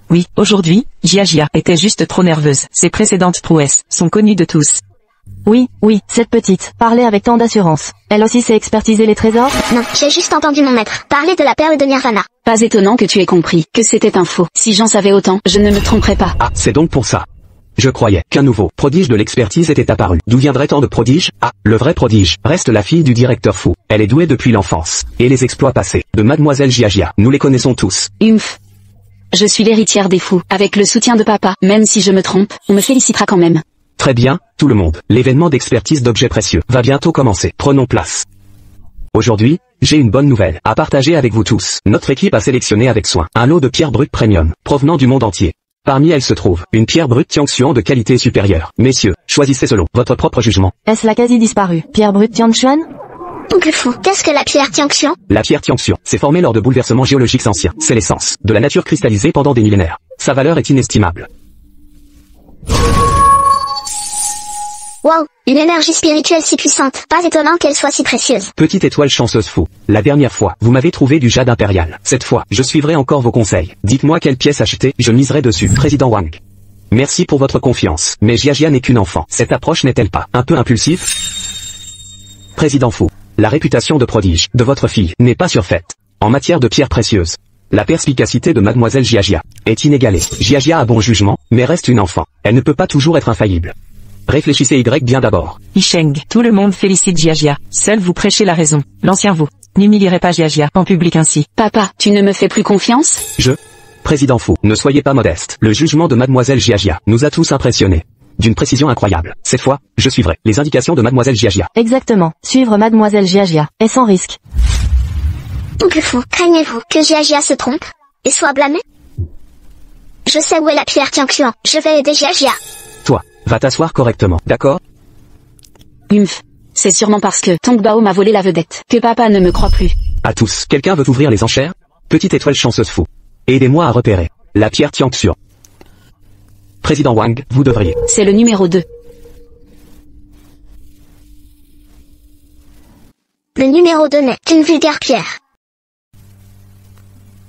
S5: Oui, aujourd'hui, Jiajia était juste trop nerveuse. Ses précédentes prouesses sont connues de tous.
S4: Oui, cette petite, parlait avec tant d'assurance. Elle aussi sait expertiser les trésors?
S1: Non, j'ai juste entendu mon maître parler de la perle de Nirvana.
S6: Pas étonnant que tu aies compris que c'était un faux. Si j'en savais autant, je ne me tromperais pas.
S2: Ah, c'est donc pour ça. Je croyais qu'un nouveau prodige de l'expertise était apparu. D'où viendrait tant de prodiges? Ah, le vrai prodige reste la fille du directeur fou. Elle est douée depuis l'enfance. Et les exploits passés de Mademoiselle Jiajia, nous les connaissons tous.
S6: Humph. Je suis l'héritière des fous, avec le soutien de papa. Même si je me trompe, on me félicitera quand même.
S2: Très bien, tout le monde. L'événement d'expertise d'objets précieux va bientôt commencer. Prenons place. Aujourd'hui, j'ai une bonne nouvelle à partager avec vous tous. Notre équipe a sélectionné avec soin un lot de pierres brutes premium, provenant du monde entier. Parmi elles se trouve une pierre brute Tiangshuan de qualité supérieure. Messieurs, choisissez selon votre propre jugement.
S4: Est-ce la quasi disparue pierre brute Tianshuan?
S1: Oncle fou, qu'est-ce que la pierre Tiangshuan?
S2: La pierre Tiangshuan s'est formée lors de bouleversements géologiques anciens. C'est l'essence de la nature cristallisée pendant des millénaires. Sa valeur est inestimable.
S1: Waouh, une énergie spirituelle si puissante. Pas étonnant qu'elle soit si précieuse.
S2: Petite étoile chanceuse fou. La dernière fois, vous m'avez trouvé du jade impérial. Cette fois, je suivrai encore vos conseils. Dites-moi quelle pièce acheter, je miserai dessus. Président Wang. Merci pour votre confiance. Mais Jiajia n'est qu'une enfant. Cette approche n'est-elle pas un peu impulsive? Président fou. La réputation de prodige de votre fille n'est pas surfaite. En matière de pierres précieuses, la perspicacité de Mademoiselle Jiajia est inégalée. Jiajia a bon jugement, mais reste une enfant. Elle ne peut pas toujours être infaillible. Réfléchissez bien d'abord.
S5: Yisheng, tout le monde félicite Jiajia. Seul vous prêchez la raison. L'ancien vous n'humilierez pas Jiajia en public ainsi.
S6: Papa, tu ne me fais plus confiance?
S2: Président fou, ne soyez pas modeste. Le jugement de Mademoiselle Jiajia nous a tous impressionnés. D'une précision incroyable. Cette fois, je suivrai les indications de Mademoiselle Jiajia.
S4: Exactement. Suivre Mademoiselle Jiajia est sans risque.
S1: Oncle fou, craignez-vous que Jiajia se trompe et soit blâmé? Je sais où est la pierre Tiangshuan. Je vais aider Jiajia.
S2: Toi, va t'asseoir correctement, d'accord?
S6: Humph. C'est sûrement parce que Tongbao m'a volé la vedette que papa ne me croit plus.
S2: À tous, quelqu'un veut ouvrir les enchères? Petite étoile chanceuse fou. Aidez-moi à repérer la pierre Tiangshuan. Président Wang, vous devriez.
S6: C'est le numéro 2.
S1: Le numéro 2 n'est qu'une vulgaire pierre.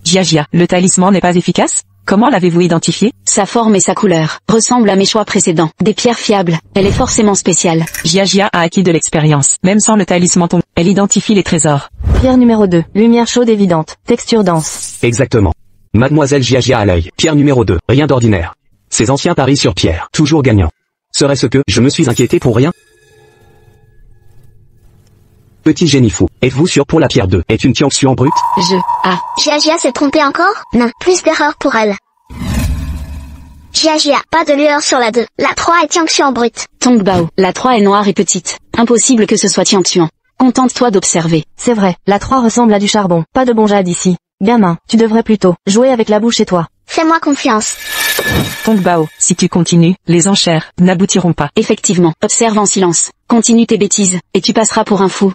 S5: Jiajia, le talisman n'est pas efficace? Comment l'avez-vous identifié?
S6: Sa forme et sa couleur ressemblent à mes choix précédents. Des pierres fiables. Elle est forcément spéciale.
S5: Jiajia a acquis de l'expérience. Même sans le talisman elle identifie les trésors.
S4: Pierre numéro 2. Lumière chaude évidente. Texture dense.
S2: Exactement. Mademoiselle Jiajia à l'œil. Pierre numéro 2. Rien d'ordinaire. Ces anciens paris sur pierre. Toujours gagnants. Serait-ce que je me suis inquiété pour rien? Petit génie fou, êtes-vous sûr pour la pierre 2 est une Tianxuan brute?
S1: Jia s'est trompée encore? Non, plus d'erreur pour elle. Jia, pas de lueur sur la 2. La 3 est Tianxuan brute.
S6: Tongbao, la 3 est noire et petite. Impossible que ce soit Tianxuan. Contente-toi d'observer.
S4: C'est vrai, la 3 ressemble à du charbon. Pas de bon jade ici. Gamin, tu devrais plutôt jouer avec la bouche chez toi.
S1: Fais-moi confiance.
S5: Tongbao, si tu continues, les enchères n'aboutiront pas.
S6: Effectivement, observe en silence. Continue tes bêtises, et tu passeras pour un fou.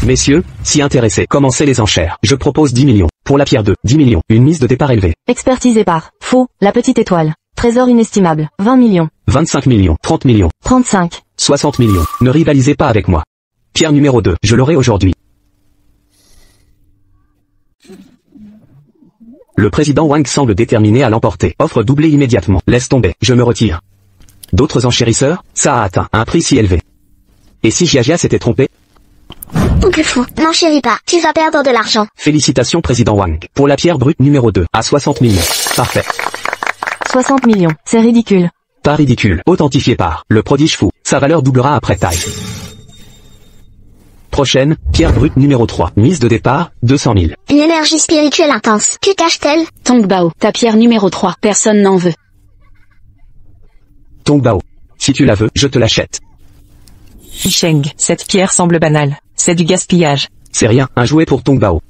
S2: Messieurs, si intéressés, commencez les enchères. Je propose 10 millions. Pour la pierre 2, 10 millions. Une mise de départ élevée.
S4: Expertisé par Fou, la petite étoile. Trésor inestimable. 20 millions.
S2: 25 millions. 30 millions.
S4: 35.
S2: 60 millions. Ne rivalisez pas avec moi. Pierre numéro 2, je l'aurai aujourd'hui. Le président Wang semble déterminé à l'emporter. Offre doublée immédiatement. Laisse tomber, je me retire. D'autres enchérisseurs, ça a atteint un prix si élevé. Et si Jia s'était trompé?
S1: Oncle Fou, n'enchéris pas, tu vas perdre de l'argent.
S2: Félicitations président Wang. Pour la pierre brute numéro 2, à 60 millions. Parfait.
S4: 60 millions, c'est ridicule.
S2: Pas ridicule, authentifié par le prodige fou. Sa valeur doublera après taille. Prochaine, pierre brute numéro 3. Mise de départ, 200 000.
S1: Une énergie spirituelle intense. Que cache-t-elle?
S6: Tongbao, ta pierre numéro 3. Personne n'en veut.
S2: Tongbao. Si tu la veux, je te l'achète.
S5: Yisheng, cette pierre semble banale. C'est du gaspillage.
S2: C'est rien, un jouet pour Tongbao.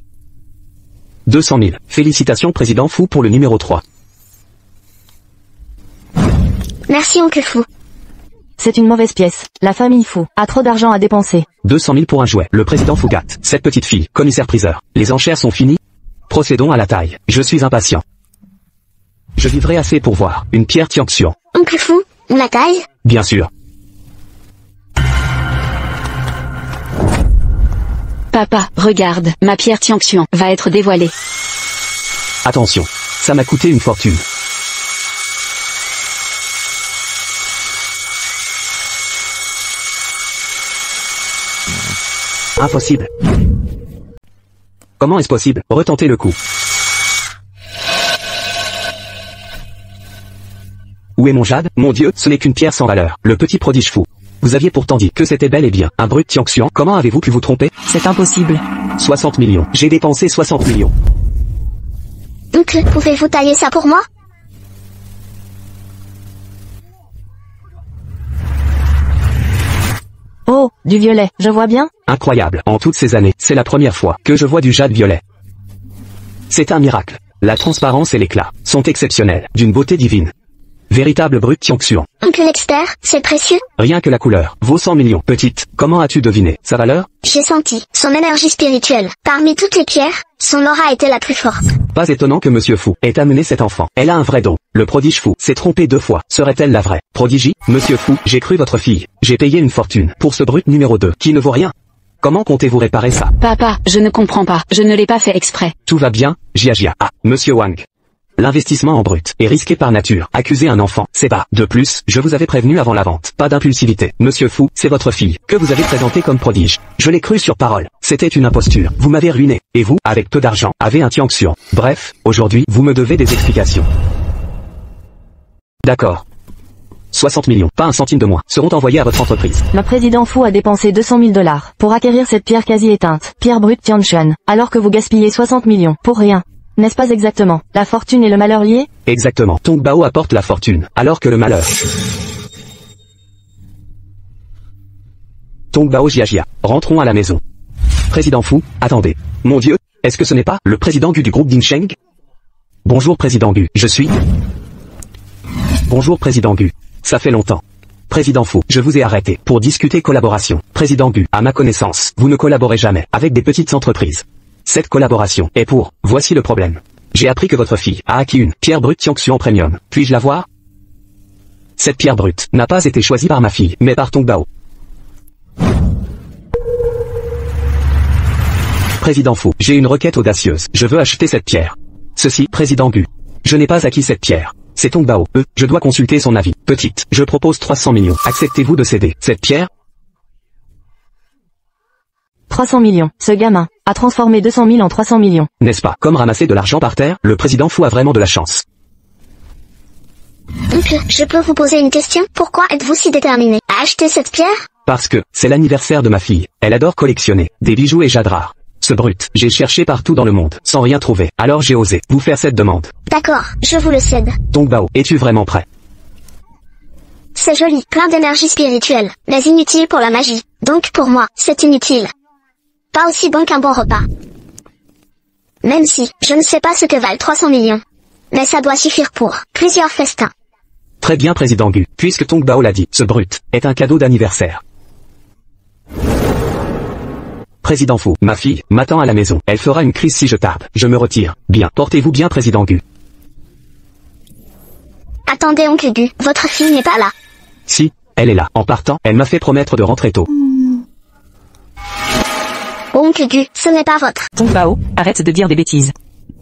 S2: 200 000. Félicitations président fou pour le numéro 3.
S1: Merci oncle Fou.
S4: C'est une mauvaise pièce. La famille Fou a trop d'argent à dépenser.
S2: 200 000 pour un jouet. Le président Fougat. Cette petite fille, commissaire-priseur. Les enchères sont finies. Procédons à la taille. Je suis impatient. Je vivrai assez pour voir. Une pierre Tianxuan.
S1: Oncle Fou, on la taille?
S2: Bien sûr.
S6: Papa, regarde, ma pierre Tianxuan va être dévoilée.
S2: Attention. Ça m'a coûté une fortune. Impossible. Comment est-ce possible? Retentez le coup. Où est mon jade? Mon Dieu, ce n'est qu'une pierre sans valeur. Le petit prodige fou. Vous aviez pourtant dit que c'était bel et bien un brut Tianxuan. Comment avez-vous pu vous tromper?
S5: C'est impossible.
S2: 60 millions. J'ai dépensé 60 millions.
S1: Oncle, pouvez-vous tailler ça pour moi?
S4: Oh, du violet, je vois bien.
S2: Incroyable. En toutes ces années, c'est la première fois que je vois du jade violet. C'est un miracle. La transparence et l'éclat sont exceptionnels, d'une beauté divine. Véritable brut Tianxuan.
S1: Oncle l'expert, c'est précieux?
S2: Rien que la couleur vaut 100 millions. Petite, comment as-tu deviné sa valeur?
S1: J'ai senti son énergie spirituelle. Parmi toutes les pierres, son aura était la plus forte.
S2: Pas étonnant que Monsieur Fou ait amené cet enfant. Elle a un vrai don. Le prodige fou s'est trompé 2 fois. Serait-elle la vraie prodigie? Monsieur Fou, j'ai cru votre fille. J'ai payé une fortune pour ce brut numéro 2 qui ne vaut rien. Comment comptez-vous réparer ça?
S6: Papa, je ne comprends pas. Je ne l'ai pas fait exprès.
S2: Tout va bien, Jia. Ah, Monsieur Wang. L'investissement en brut est risqué par nature. Accuser un enfant, c'est bas. De plus, je vous avais prévenu avant la vente. Pas d'impulsivité. Monsieur Fou, c'est votre fille, que vous avez présentée comme prodige. Je l'ai cru sur parole. C'était une imposture. Vous m'avez ruiné. Et vous, avec peu d'argent, avez un Tianxuan. Bref, aujourd'hui, vous me devez des explications. D'accord. 60 millions, pas un centime de moins, seront envoyés à votre entreprise.
S4: Le président Fou a dépensé 200 000 $ pour acquérir cette pierre quasi éteinte, pierre brute Tianxuan, alors que vous gaspillez 60 millions, pour rien. N'est-ce pas exactement la fortune et le malheur liés?
S2: Exactement. Tongbao apporte la fortune, alors que le malheur. Tongbao Jia. Rentrons à la maison. Président Fou, attendez. Mon Dieu, est-ce que ce n'est pas le président Gu du groupe Dingsheng? Bonjour président Gu, je suis... Bonjour président Gu. Ça fait longtemps. Président Fou, je vous ai arrêté pour discuter collaboration. Président Gu, à ma connaissance, vous ne collaborez jamais avec des petites entreprises. Cette collaboration est pour, voici le problème. J'ai appris que votre fille a acquis une pierre brute Tianxuan Premium. Puis-je la voir? Cette pierre brute n'a pas été choisie par ma fille, mais par Tongbao. Président Fou, j'ai une requête audacieuse. Je veux acheter cette pierre. Ceci, président Gu. Je n'ai pas acquis cette pierre. C'est Tongbao. Je dois consulter son avis. Petite, je propose 300 millions. Acceptez-vous de céder cette pierre?
S4: 300 millions. Ce gamin a transformé 200 000 en 300 millions.
S2: N'est-ce pas? Comme ramasser de l'argent par terre, le président Fou a vraiment de la chance.
S1: Oncle, je peux vous poser une question? Pourquoi êtes-vous si déterminé à acheter cette pierre?
S2: Parce que, c'est l'anniversaire de ma fille. Elle adore collectionner des bijoux et jade rares. Ce brut, j'ai cherché partout dans le monde, sans rien trouver. Alors j'ai osé vous faire cette demande.
S1: D'accord, je vous le cède.
S2: Tongbao, es-tu vraiment prêt?
S1: C'est joli, plein d'énergie spirituelle, mais inutile pour la magie. Donc pour moi, c'est inutile. Pas aussi bon qu'un bon repas. Même si, je ne sais pas ce que valent 300 millions. Mais ça doit suffire pour plusieurs festins.
S2: Très bien Président Gu, puisque Tongbao l'a dit, ce brut est un cadeau d'anniversaire. Président Fu, ma fille, m'attend à la maison. Elle fera une crise si je tarde. Je me retire. Bien, portez-vous bien Président Gu.
S1: Attendez oncle Gu, votre fille n'est pas là.
S2: Si, elle est là. En partant, elle m'a fait promettre de rentrer tôt.
S1: Oncle Gu, ce n'est pas votre.
S5: Tongbao, arrête de dire des bêtises.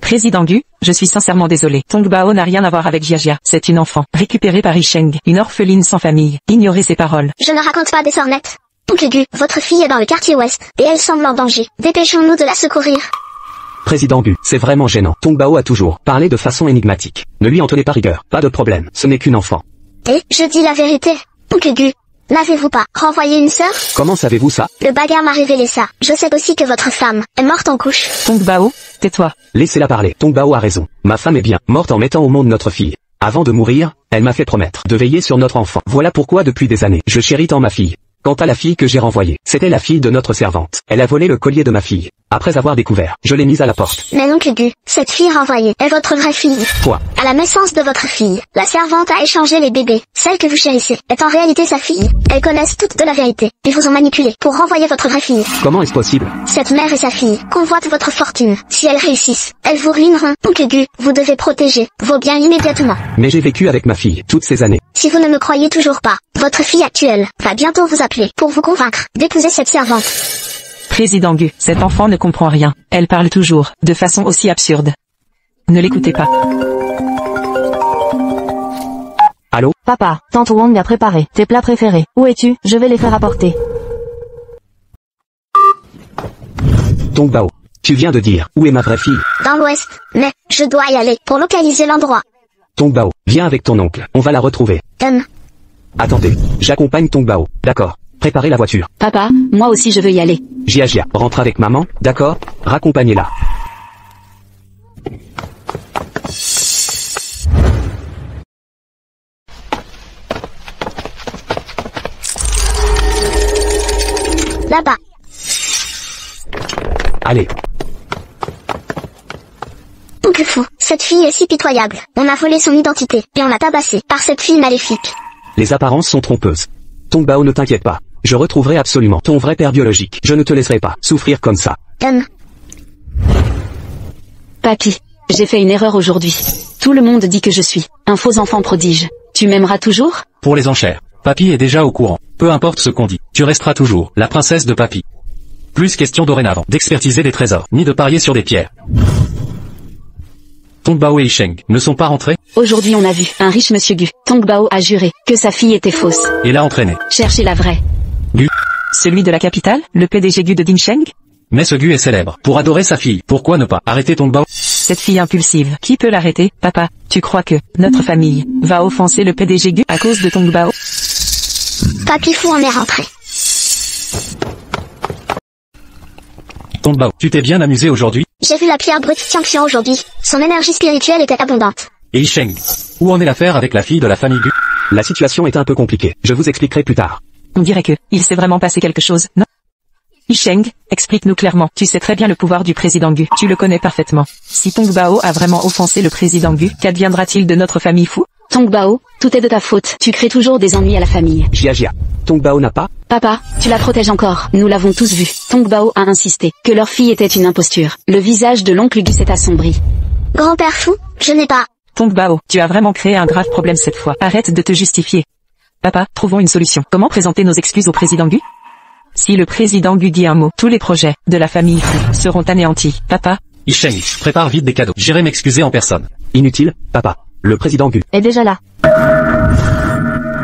S5: Président Gu, je suis sincèrement désolé. Tongbao n'a rien à voir avec Jiajia. C'est une enfant, récupérée par Isheng, une orpheline sans famille. Ignorez ses paroles.
S1: Je ne raconte pas des sornettes. Oncle Gu, votre fille est dans le quartier ouest, et elle semble en danger. Dépêchons-nous de la secourir.
S2: Président Gu, c'est vraiment gênant. Tongbao a toujours parlé de façon énigmatique. Ne lui en tenez pas rigueur. Pas de problème, ce n'est qu'une enfant.
S1: Et, je dis la vérité. Oncle Gu, n'avez-vous pas renvoyé une sœur?
S2: Comment savez-vous ça?
S1: Le bagarre m'a révélé ça. Je sais aussi que votre femme est morte en couche.
S5: Tongbao, tais-toi.
S2: Laissez-la parler. Tongbao a raison. Ma femme est bien morte en mettant au monde notre fille. Avant de mourir, elle m'a fait promettre de veiller sur notre enfant. Voilà pourquoi depuis des années, je chéris tant ma fille. Quant à la fille que j'ai renvoyée, c'était la fille de notre servante. Elle a volé le collier de ma fille. Après avoir découvert, je l'ai mise à la porte.
S1: Mais oncle Gu, cette fille renvoyée est votre vraie fille.
S2: Quoi?
S1: À la naissance de votre fille, la servante a échangé les bébés. Celle que vous chérissez est en réalité sa fille. Elles connaissent toutes de la vérité. Ils vous ont manipulé pour renvoyer votre vraie fille.
S2: Comment est-ce possible?
S1: Cette mère et sa fille convoitent votre fortune. Si elles réussissent, elles vous ruineront. Oncle Gu, vous devez protéger vos biens immédiatement.
S2: Mais j'ai vécu avec ma fille toutes ces années.
S1: Si vous ne me croyez toujours pas, votre fille actuelle va bientôt vous appeler pour vous convaincre d'épouser cette servante.
S5: Président Gu, cet enfant ne comprend rien. Elle parle toujours, de façon aussi absurde. Ne l'écoutez pas.
S2: Allô?
S4: Papa, tante Wang a préparé tes plats préférés. Où es-tu? Je vais les faire apporter.
S2: Tongbao, tu viens de dire, où est ma vraie fille?
S1: Dans l'ouest, mais je dois y aller pour localiser l'endroit.
S2: Tongbao, viens avec ton oncle, on va la retrouver. Attendez, j'accompagne Tongbao, d'accord. Préparez la voiture.
S6: Papa, moi aussi je veux y aller.
S2: Jiajia, rentre avec maman, d'accord? Raccompagnez-la.
S1: Là-bas.
S2: Allez.
S1: Oncle Fu, cette fille est si pitoyable. On a volé son identité, et on l'a tabassée par cette fille maléfique.
S2: Les apparences sont trompeuses. Tongbao, ne t'inquiète pas. Je retrouverai absolument ton vrai père biologique. Je ne te laisserai pas souffrir comme ça.
S6: Papy, j'ai fait une erreur aujourd'hui. Tout le monde dit que je suis un faux enfant prodige. Tu m'aimeras toujours?
S3: Pour les enchères, Papy est déjà au courant. Peu importe ce qu'on dit, tu resteras toujours la princesse de Papy. Plus question dorénavant d'expertiser des trésors, ni de parier sur des pierres. Tongbao et Isheng ne sont pas rentrés,
S6: Aujourd'hui on a vu un riche monsieur Gu. Tongbao a juré que sa fille était fausse.
S3: et l'a entraîné.
S6: Cherchez la vraie.
S5: Celui de la capitale, le PDG Gu de Dinsheng?
S3: Mais ce Gu est célèbre pour adorer sa fille. Pourquoi ne pas arrêter Tongbao?
S5: Cette fille impulsive, qui peut l'arrêter? Papa, tu crois que notre famille va offenser le PDG Gu à cause de Tongbao?
S1: Papy Fu en est rentré.
S3: Tongbao, tu t'es bien amusé aujourd'hui?
S1: J'ai vu la pierre brute Tianqian aujourd'hui. Son énergie spirituelle était abondante.
S3: Et Isheng, où en est l'affaire avec la fille de la famille Gu?
S2: La situation est un peu compliquée. Je vous expliquerai plus tard.
S5: On dirait que, il s'est vraiment passé quelque chose, non? Isheng, explique-nous clairement. Tu sais très bien le pouvoir du président Gu. Tu le connais parfaitement. Si Tongbao a vraiment offensé le président Gu, qu'adviendra-t-il de notre famille Fu?
S6: Tongbao, tout est de ta faute. Tu crées toujours des ennuis à la famille.
S2: Jiajia, Tongbao n'a pas?
S6: Papa, tu la protèges encore. Nous l'avons tous vu. Tongbao a insisté que leur fille était une imposture. Le visage de l'oncle Gu s'est assombri.
S1: Grand-père Fu, je n'ai pas.
S5: Tongbao, tu as vraiment créé un grave problème cette fois. Arrête de te justifier. Papa, trouvons une solution. Comment présenter nos excuses au président Gu? Si le président Gu dit un mot, tous les projets de la famille Fu seront anéantis. Papa?
S3: Isheng, prépare vite des cadeaux. J'irai m'excuser en personne.
S2: Inutile, papa. Le président Gu
S4: Est déjà là.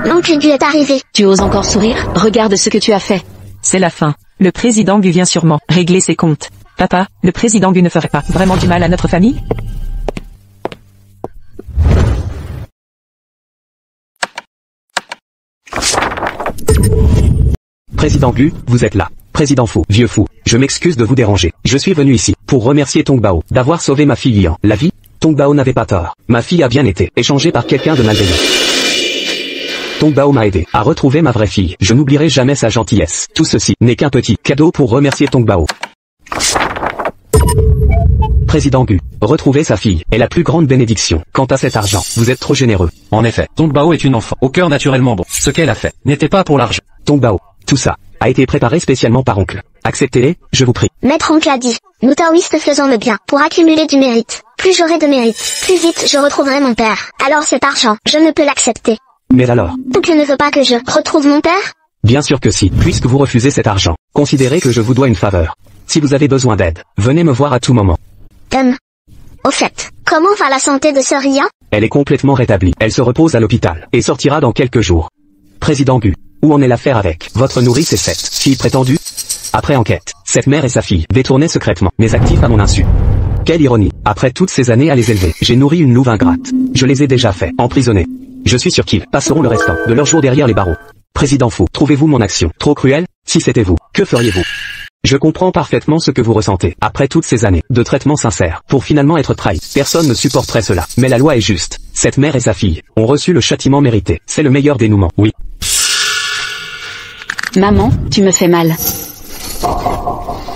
S1: L'oncle Gu est arrivé.
S6: Tu oses encore sourire? Regarde ce que tu as fait.
S5: C'est la fin. Le président Gu vient sûrement régler ses comptes. Papa, le président Gu ne ferait pas vraiment du mal à notre famille?
S2: Président Gu, vous êtes là. Président Fu, vieux fou, je m'excuse de vous déranger. Je suis venu ici pour remercier Tongbao d'avoir sauvé ma fille Lian. La vie, Tongbao n'avait pas tort. Ma fille a bien été échangée par quelqu'un de malveillant. Tongbao m'a aidé à retrouver ma vraie fille. Je n'oublierai jamais sa gentillesse. Tout ceci n'est qu'un petit cadeau pour remercier Tongbao. Président Gu, retrouver sa fille est la plus grande bénédiction. Quant à cet argent, vous êtes trop généreux.
S3: En effet, Tongbao est une enfant, au cœur naturellement bon. Ce qu'elle a fait n'était pas pour l'argent.
S2: Tongbao, tout ça a été préparé spécialement par oncle. Acceptez-les, je vous prie.
S1: Maître oncle a dit, nous taoïstes faisons le bien pour accumuler du mérite. Plus j'aurai de mérite, plus vite je retrouverai mon père. Alors cet argent, je ne peux l'accepter.
S2: Mais alors?
S1: Oncle ne veut pas que je retrouve mon père?
S2: Bien sûr que si, puisque vous refusez cet argent. Considérez que je vous dois une faveur. Si vous avez besoin d'aide, venez me voir à tout moment.
S1: Au fait, comment va la santé de sœur Lian?
S2: Elle est complètement rétablie. Elle se repose à l'hôpital et sortira dans quelques jours. Président Gu, où en est l'affaire avec votre nourrice et cette fille prétendue? Après enquête, cette mère et sa fille détournaient secrètement mes actifs à mon insu. Quelle ironie, après toutes ces années à les élever, j'ai nourri une louve ingrate. Je les ai déjà fait emprisonner. Je suis sûr qu'ils passeront le restant de leur jour derrière les barreaux. Président Fu, trouvez-vous mon action trop cruelle? Si c'était vous, que feriez-vous? Je comprends parfaitement ce que vous ressentez, après toutes ces années de traitement sincère, pour finalement être trahi. Personne ne supporterait cela, mais la loi est juste. Cette mère et sa fille ont reçu le châtiment mérité. C'est le meilleur dénouement, oui.
S6: Maman, tu me fais mal.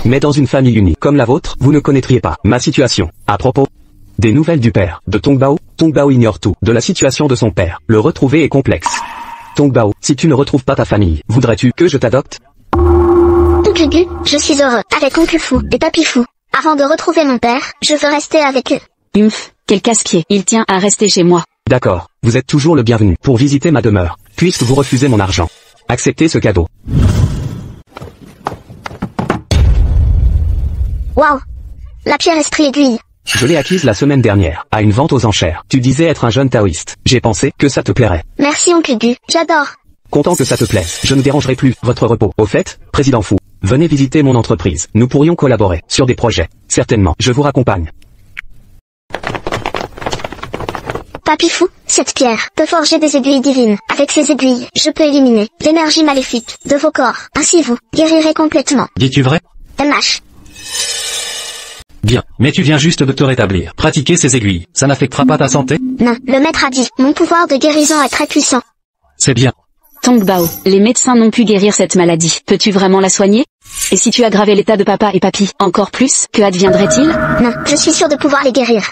S2: Mais dans une famille unie comme la vôtre, vous ne connaîtriez pas ma situation. À propos des nouvelles du père de Tongbao, Tongbao ignore tout de la situation de son père. Le retrouver est complexe. Tongbao, si tu ne retrouves pas ta famille, voudrais-tu que je t'adopte?
S1: Oncle Gu, je suis heureux avec Oncle Fu et Papy Fu. Avant de retrouver mon père, je veux rester avec eux.
S6: Quel casse-pied. Il tient à rester chez moi.
S2: D'accord, vous êtes toujours le bienvenu pour visiter ma demeure, puisque vous refusez mon argent. Acceptez ce cadeau.
S1: Waouh! La pierre esprit aiguille.
S2: Je l'ai acquise la semaine dernière, à une vente aux enchères. Tu disais être un jeune taoïste. J'ai pensé que ça te plairait.
S1: Merci Oncle Gu, j'adore.
S2: Content que ça te plaise, je ne dérangerai plus votre repos. Au fait, Président Fu, venez visiter mon entreprise. Nous pourrions collaborer sur des projets. Certainement, je vous raccompagne.
S1: Papy Fu, cette pierre peut forger des aiguilles divines. Avec ces aiguilles, je peux éliminer l'énergie maléfique de vos corps. Ainsi vous guérirez complètement.
S3: Dis-tu vrai?
S1: MH.
S3: Bien, mais tu viens juste de te rétablir. Pratiquer ces aiguilles, ça n'affectera pas ta santé?
S1: Non, le maître a dit, mon pouvoir de guérison est très puissant.
S3: C'est bien.
S6: Tongbao, les médecins n'ont pu guérir cette maladie. Peux-tu vraiment la soigner? Et si tu aggravais l'état de papa et papy, encore plus, que adviendrait-il?
S1: Non, je suis sûr de pouvoir les guérir.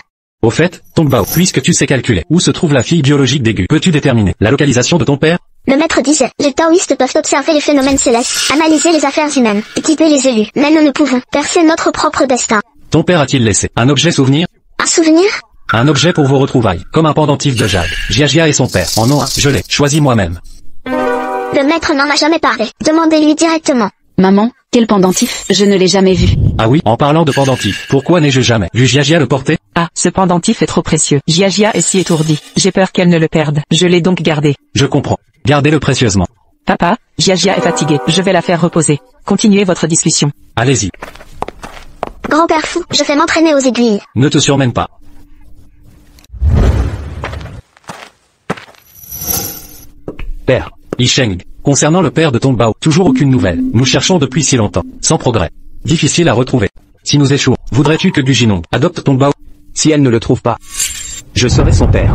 S3: Au fait, Tongbao, puisque tu sais calculer où se trouve la fille biologique d'Gu, peux-tu déterminer la localisation de ton père?
S1: Le maître disait, les taoïstes peuvent observer les phénomènes célestes, analyser les affaires humaines, et guider les élus. Mais nous ne pouvons percer notre propre destin.
S3: Ton père a-t-il laissé un objet souvenir?
S1: Un souvenir?
S3: Un objet pour vos retrouvailles, comme un pendentif de jade. Jiajia et son père en ont un, je l'ai choisi moi-même.
S1: Le maître n'en a jamais parlé. Demandez-lui directement.
S6: Maman, quel pendentif? Je ne l'ai jamais vu.
S3: Ah oui, en parlant de pendentif, pourquoi n'ai-je jamais vu Jiajia le porter?
S5: Ah, ce pendentif est trop précieux. Jiajia est si étourdie. J'ai peur qu'elle ne le perde. Je l'ai donc gardé.
S3: Je comprends. Gardez-le précieusement.
S5: Papa, Jiajia est fatiguée. Je vais la faire reposer. Continuez votre discussion.
S3: Allez-y.
S1: Grand-père Fu, je vais m'entraîner aux aiguilles.
S3: Ne te surmène pas. Père, Yisheng, concernant le père de Tongbao, toujours aucune nouvelle. Nous cherchons depuis si longtemps, sans progrès. Difficile à retrouver. Si nous échouons, voudrais-tu que Gu Jinong adopte Tongbao?
S2: Si elle ne le trouve pas, je serai son père.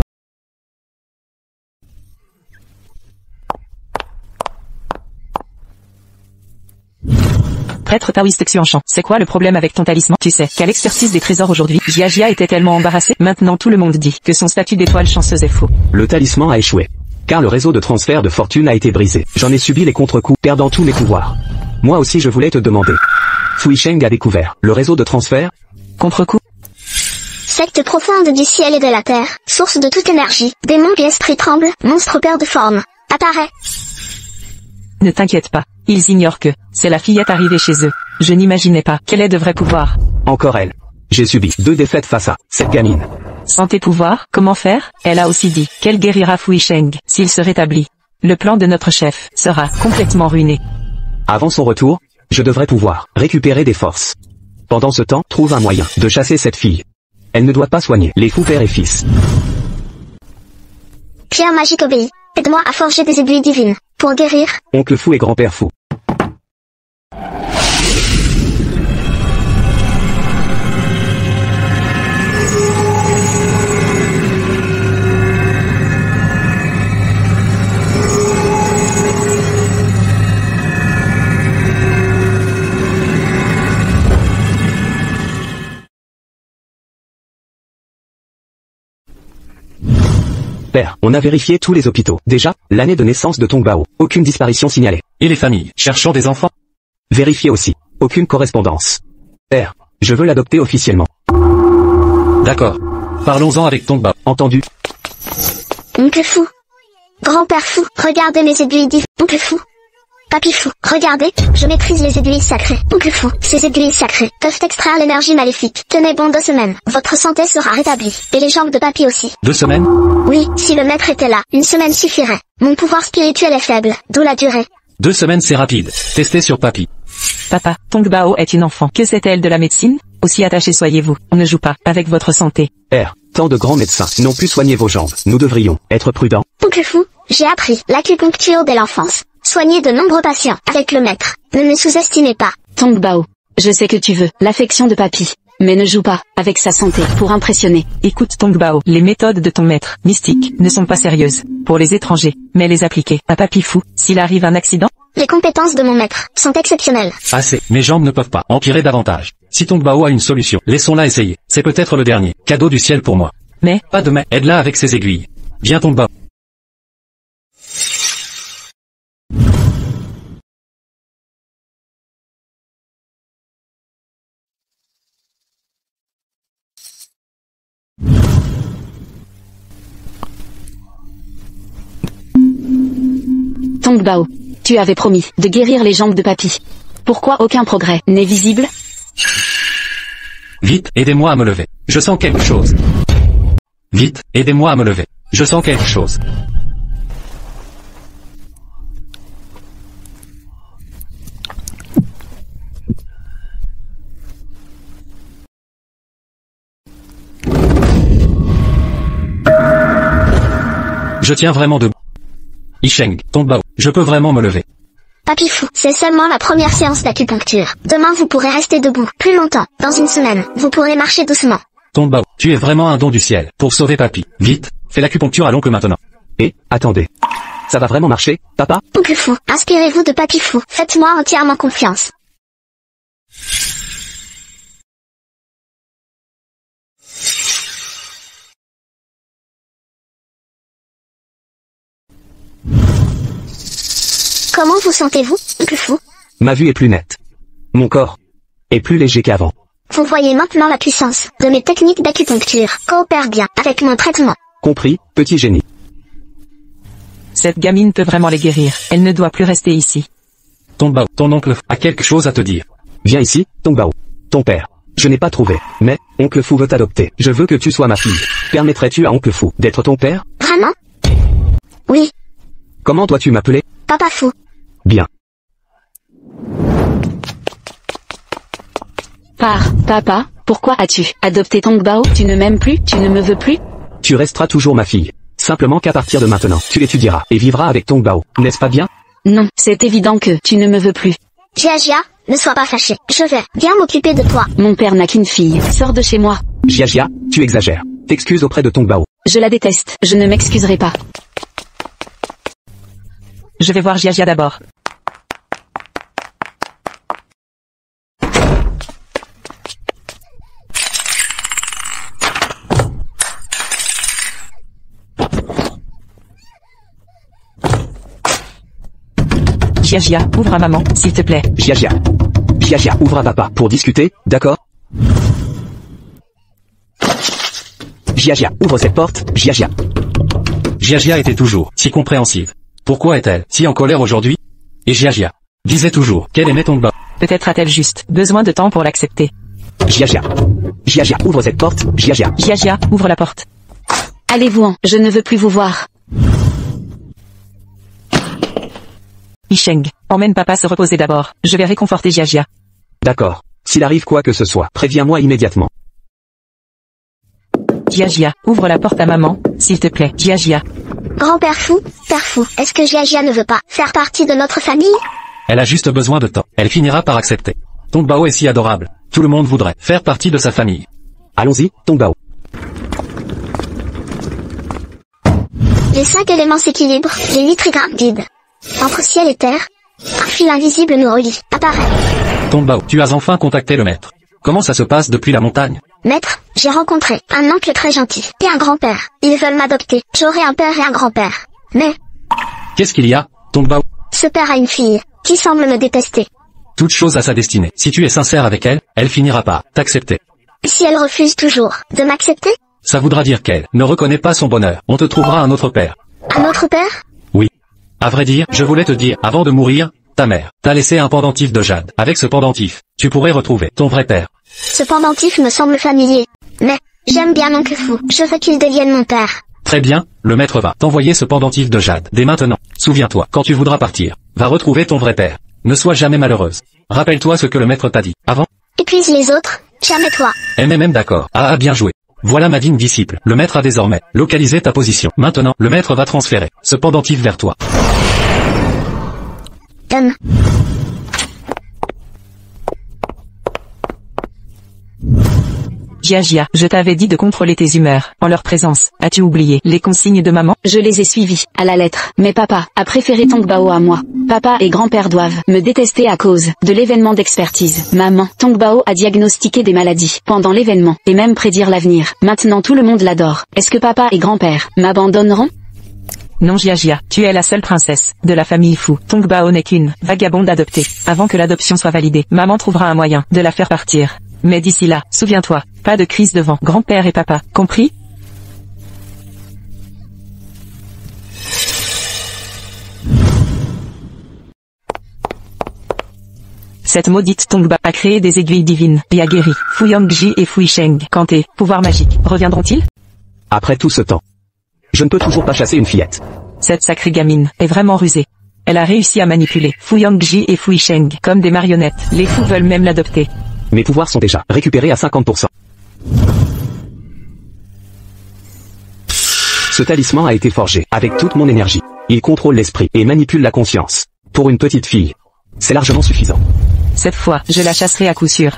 S5: Prêtre taoïste Xuanshan, c'est quoi le problème avec ton talisman? Tu sais, qu'à l'exercice des trésors aujourd'hui, Jiajia était tellement embarrassée. Maintenant tout le monde dit que son statut d'étoile chanceuse est faux.
S2: Le talisman a échoué. Car le réseau de transfert de fortune a été brisé. J'en ai subi les contre-coups, perdant tous mes pouvoirs. Moi aussi je voulais te demander. Fu Yisheng a découvert le réseau de transfert?
S5: Contre-coup?
S1: Secte profonde du ciel et de la terre, source de toute énergie, démon et esprit tremble, monstre père de forme. Apparaît.
S5: Ne t'inquiète pas. Ils ignorent que c'est la fillette arrivée chez eux. Je n'imaginais pas qu'elle ait de vrais pouvoirs.
S2: Encore elle. J'ai subi 2 défaites face à cette gamine.
S5: Sans tes pouvoirs, comment faire? Elle a aussi dit qu'elle guérira Fu Yisheng s'il se rétablit. Le plan de notre chef sera complètement ruiné.
S2: Avant son retour, je devrais pouvoir récupérer des forces. Pendant ce temps, trouve un moyen de chasser cette fille. Elle ne doit pas soigner les fous père et fils.
S1: Pierre magique obéit. Aide-moi à forger des aiguilles divines. Pour guérir.
S2: Oncle Fu et grand-père Fu. Père, on a vérifié tous les hôpitaux. Déjà, l'année de naissance de Tong Bao. Aucune disparition signalée.
S3: Et les familles, cherchant des enfants?
S2: Vérifié aussi. Aucune correspondance. Père, je veux l'adopter officiellement.
S3: D'accord. Parlons-en avec Tong Bao.
S2: Entendu?
S1: Oncle Fou. Grand-père Fou, regardez mes aiguilles div. Oncle Fou. Papy Fou, regardez, je maîtrise les aiguilles sacrées. Oncle Fou, ces aiguilles sacrées peuvent extraire l'énergie maléfique. Tenez bon 2 semaines, votre santé sera rétablie. Et les jambes de papy aussi.
S3: 2 semaines?
S1: Oui, si le maître était là, 1 semaine suffirait. Mon pouvoir spirituel est faible, d'où la durée.
S3: 2 semaines c'est rapide. Testez sur papy.
S5: Papa, Tong Bao est une enfant. Que sait-elle de la médecine? Aussi attaché soyez-vous. On ne joue pas avec votre santé.
S2: Père, tant de grands médecins n'ont pu soigner vos jambes. Nous devrions être prudents.
S1: Oncle Fou, j'ai appris l'acupuncture dès l'enfance. Soigner de nombreux patients avec le maître. Ne me sous-estimez pas.
S6: Tong Bao, je sais que tu veux l'affection de papy. Mais ne joue pas avec sa santé pour impressionner.
S5: Écoute Tong Bao, les méthodes de ton maître, mystique, ne sont pas sérieuses. Pour les étrangers, mais les appliquer à papy Fou, s'il arrive un accident?
S1: Les compétences de mon maître sont exceptionnelles.
S3: Assez. Mes jambes ne peuvent pas empirer davantage. Si Tong Bao a une solution, laissons-la essayer. C'est peut-être le dernier cadeau du ciel pour moi.
S5: Mais,
S3: Pas de mais, aide-la avec ses aiguilles. Viens Tong Bao.
S6: Tong Bao, tu avais promis de guérir les jambes de papy. Pourquoi aucun progrès n'est visible?
S3: Vite, aidez-moi à me lever. Je sens quelque chose. Vite, aidez-moi à me lever. Je sens quelque chose. Je tiens vraiment debout. Isheng, Tong Bao, je peux vraiment me lever.
S1: Papy Fou, c'est seulement la première séance d'acupuncture. Demain vous pourrez rester debout plus longtemps. Dans 1 semaine, vous pourrez marcher doucement.
S3: Tong Bao, tu es vraiment un don du ciel pour sauver papy. Vite, fais l'acupuncture à l'oncle maintenant.
S2: Et, attendez. Ça va vraiment marcher, papa?
S1: Oncle Fou, inspirez-vous de Papy Fou. Faites-moi entièrement confiance. Comment vous sentez-vous, Oncle Fou?
S2: Ma vue est plus nette. Mon corps est plus léger qu'avant.
S1: Vous voyez maintenant la puissance de mes techniques d'acupuncture. Coopère bien avec mon traitement.
S2: Compris, petit génie.
S5: cette gamine peut vraiment les guérir. Elle ne doit plus rester ici.
S3: Tong Bao, ton oncle a quelque chose à te dire.
S2: Viens ici, Tong Bao. Ton père. Je n'ai pas trouvé, mais, oncle Fou veut t'adopter. Je veux que tu sois ma fille. Permettrais-tu à oncle Fou d'être ton père?
S1: Vraiment? Oui,
S2: Comment dois-tu m'appeler?
S1: Papa Fou.
S2: Bien.
S6: Papa, pourquoi as-tu adopté Tong Bao? Tu ne m'aimes plus? Tu ne me veux plus?
S2: Tu resteras toujours ma fille. Simplement qu'à partir de maintenant, tu l'étudieras et vivras avec Tong Bao. N'est-ce pas bien?
S6: Non, c'est évident que tu ne me veux plus.
S1: Jia, ne sois pas fâché. Je vais bien m'occuper de toi.
S6: Mon père n'a qu'une fille. Sors de chez moi.
S2: Jia, tu exagères. T'excuses auprès de Tong Bao.
S6: Je la déteste. Je ne m'excuserai pas.
S5: Je vais voir Jia d'abord. Jia, ouvre à maman, s'il te plaît.
S2: Jia, ouvre à papa pour discuter, d'accord? Jia, ouvre cette porte, Jia.
S3: Jia était toujours si compréhensive. Pourquoi est-elle si en colère aujourd'hui? Et Jia disait toujours qu'elle aimait Tong Bao.
S5: Peut-être a-t-elle juste besoin de temps pour l'accepter.
S2: Jia, ouvre cette porte, Jia.
S5: Jia, ouvre la porte.
S6: Allez-vous-en, je ne veux plus vous voir.
S5: Isheng, emmène papa se reposer d'abord. Je vais réconforter Jia.
S2: D'accord. S'il arrive quoi que ce soit, préviens-moi immédiatement.
S5: Jia, ouvre la porte à maman, s'il te plaît. Jia.
S1: Grand-père Fou, Père Fou, est-ce que Jia ne veut pas faire partie de notre famille?
S3: Elle a juste besoin de temps. Elle finira par accepter. Tong Bao est si adorable. Tout le monde voudrait faire partie de sa famille.
S2: Allons-y, Tong Bao.
S1: Les 5 éléments s'équilibrent, les 8 trigrammes guident. Entre ciel et terre, un fil invisible nous relie, apparaît.
S3: Tong Bao, tu as enfin contacté le maître. Comment ça se passe depuis la montagne?
S1: Maître, j'ai rencontré un oncle très gentil et un grand-père. Ils veulent m'adopter. J'aurai un père et un grand-père. Mais,
S3: Qu'est-ce qu'il y a, Tongbao?
S1: ce père a une fille qui semble me détester.
S3: Toute chose a sa destinée. Si tu es sincère avec elle, elle finira par t'accepter.
S1: Si elle refuse toujours de m'accepter,
S3: Ça voudra dire qu'elle ne reconnaît pas son bonheur. On te trouvera un autre père.
S1: un autre père?
S3: Oui. À vrai dire, je voulais te dire, avant de mourir, ta mère t'a laissé un pendentif de jade. Avec ce pendentif, tu pourrais retrouver ton vrai père.
S1: Ce pendentif me semble familier. Mais, j'aime bien Oncle Fou. Je veux qu'il devienne mon père.
S3: Très bien, le maître va t'envoyer ce pendentif de jade. Dès maintenant, souviens-toi, quand tu voudras partir, va retrouver ton vrai père. Ne sois jamais malheureuse. Rappelle-toi ce que le maître t'a dit. Avant,
S1: Épuise les autres, jamais toi.
S3: MMM d'accord. Ah bien joué. Voilà ma digne disciple. Le maître a désormais localisé ta position. Maintenant, le maître va transférer ce pendentif vers toi.
S1: Dame.
S5: Gia, je t'avais dit de contrôler tes humeurs, en leur présence. As-tu oublié les consignes de maman?
S6: Je les ai suivis, à la lettre. Mais papa a préféré Tongbao à moi. Papa et grand-père doivent me détester à cause de l'événement d'expertise. Maman, Tongbao a diagnostiqué des maladies pendant l'événement, et même prédire l'avenir. Maintenant tout le monde l'adore. Est-ce que papa et grand-père m'abandonneront?
S5: Non Gia, tu es la seule princesse de la famille Fou. Tongbao n'est qu'une vagabonde adoptée. Avant que l'adoption soit validée, maman trouvera un moyen de la faire partir. Mais d'ici là, souviens-toi, pas de crise devant grand-père et papa, compris? Cette maudite Tongba a créé des aiguilles divines, et a guéri Fu Yangji et Fu Yisheng. Quand tes pouvoirs magiques reviendront-ils?
S2: Après tout ce temps, je ne peux toujours pas chasser une fillette.
S5: Cette sacrée gamine est vraiment rusée. Elle a réussi à manipuler Fu Yangji et Fu Yisheng comme des marionnettes. Les fous veulent même l'adopter.
S2: Mes pouvoirs sont déjà récupérés à 50%. Ce talisman a été forgé avec toute mon énergie. Il contrôle l'esprit et manipule la conscience. Pour une petite fille, c'est largement suffisant.
S5: Cette fois, je la chasserai à coup sûr.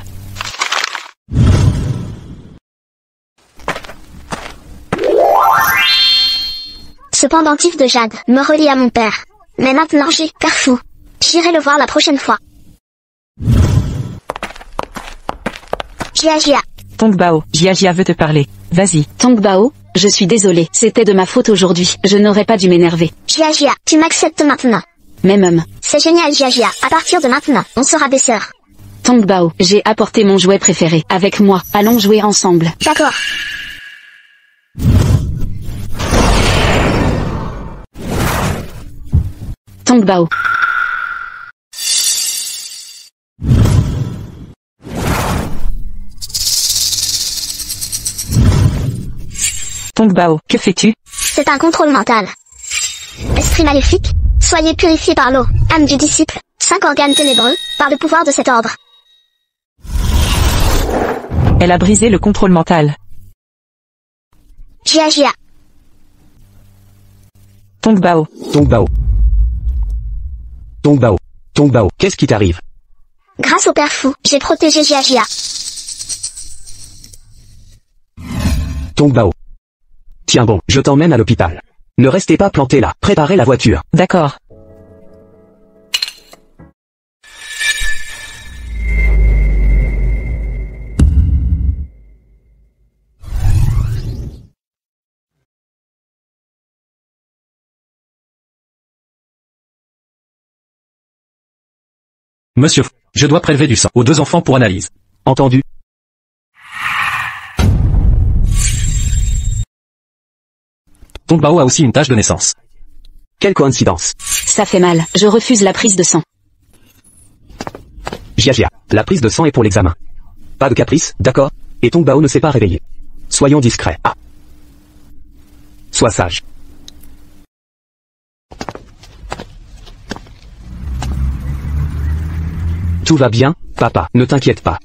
S1: Ce pendentif de jade me relie à mon père. Mais maintenant j'ai père fou. J'irai le voir la prochaine fois. Gia.
S5: Tongbao, Gia veut te parler. Vas-y.
S6: Tongbao, je suis désolé, c'était de ma faute aujourd'hui. Je n'aurais pas dû m'énerver.
S1: Gia, tu m'acceptes maintenant.
S6: Même.
S1: C'est génial Gia. À partir de maintenant, on sera des sœurs.
S6: Tongbao, j'ai apporté mon jouet préféré avec moi. Allons jouer ensemble.
S1: D'accord.
S6: Tongbao.
S5: Tongbao, que fais-tu?
S1: C'est un contrôle mental. Esprit maléfique, soyez purifiés par l'eau, âme du disciple, 5 organes ténébreux, par le pouvoir de cet ordre.
S5: Elle a brisé le contrôle mental.
S1: Gia.
S5: Tongbao.
S2: Tongbao, qu'est-ce qui t'arrive?
S1: Grâce au père fou, j'ai protégé Gia.
S2: Tongbao. Tiens bon, je t'emmène à l'hôpital. Ne restez pas plantés là, préparez la voiture.
S5: D'accord.
S3: Monsieur, je dois prélever du sang aux 2 enfants pour analyse.
S2: Entendu?
S3: Tongbao a aussi une tache de naissance.
S2: Quelle coïncidence.
S6: Ça fait mal, je refuse la prise de sang.
S2: Gia, la prise de sang est pour l'examen. Pas de caprice, d'accord? Et Tongbao ne s'est pas réveillé. Soyons discrets. Ah. Sois sage. Tout va bien, papa, ne t'inquiète pas.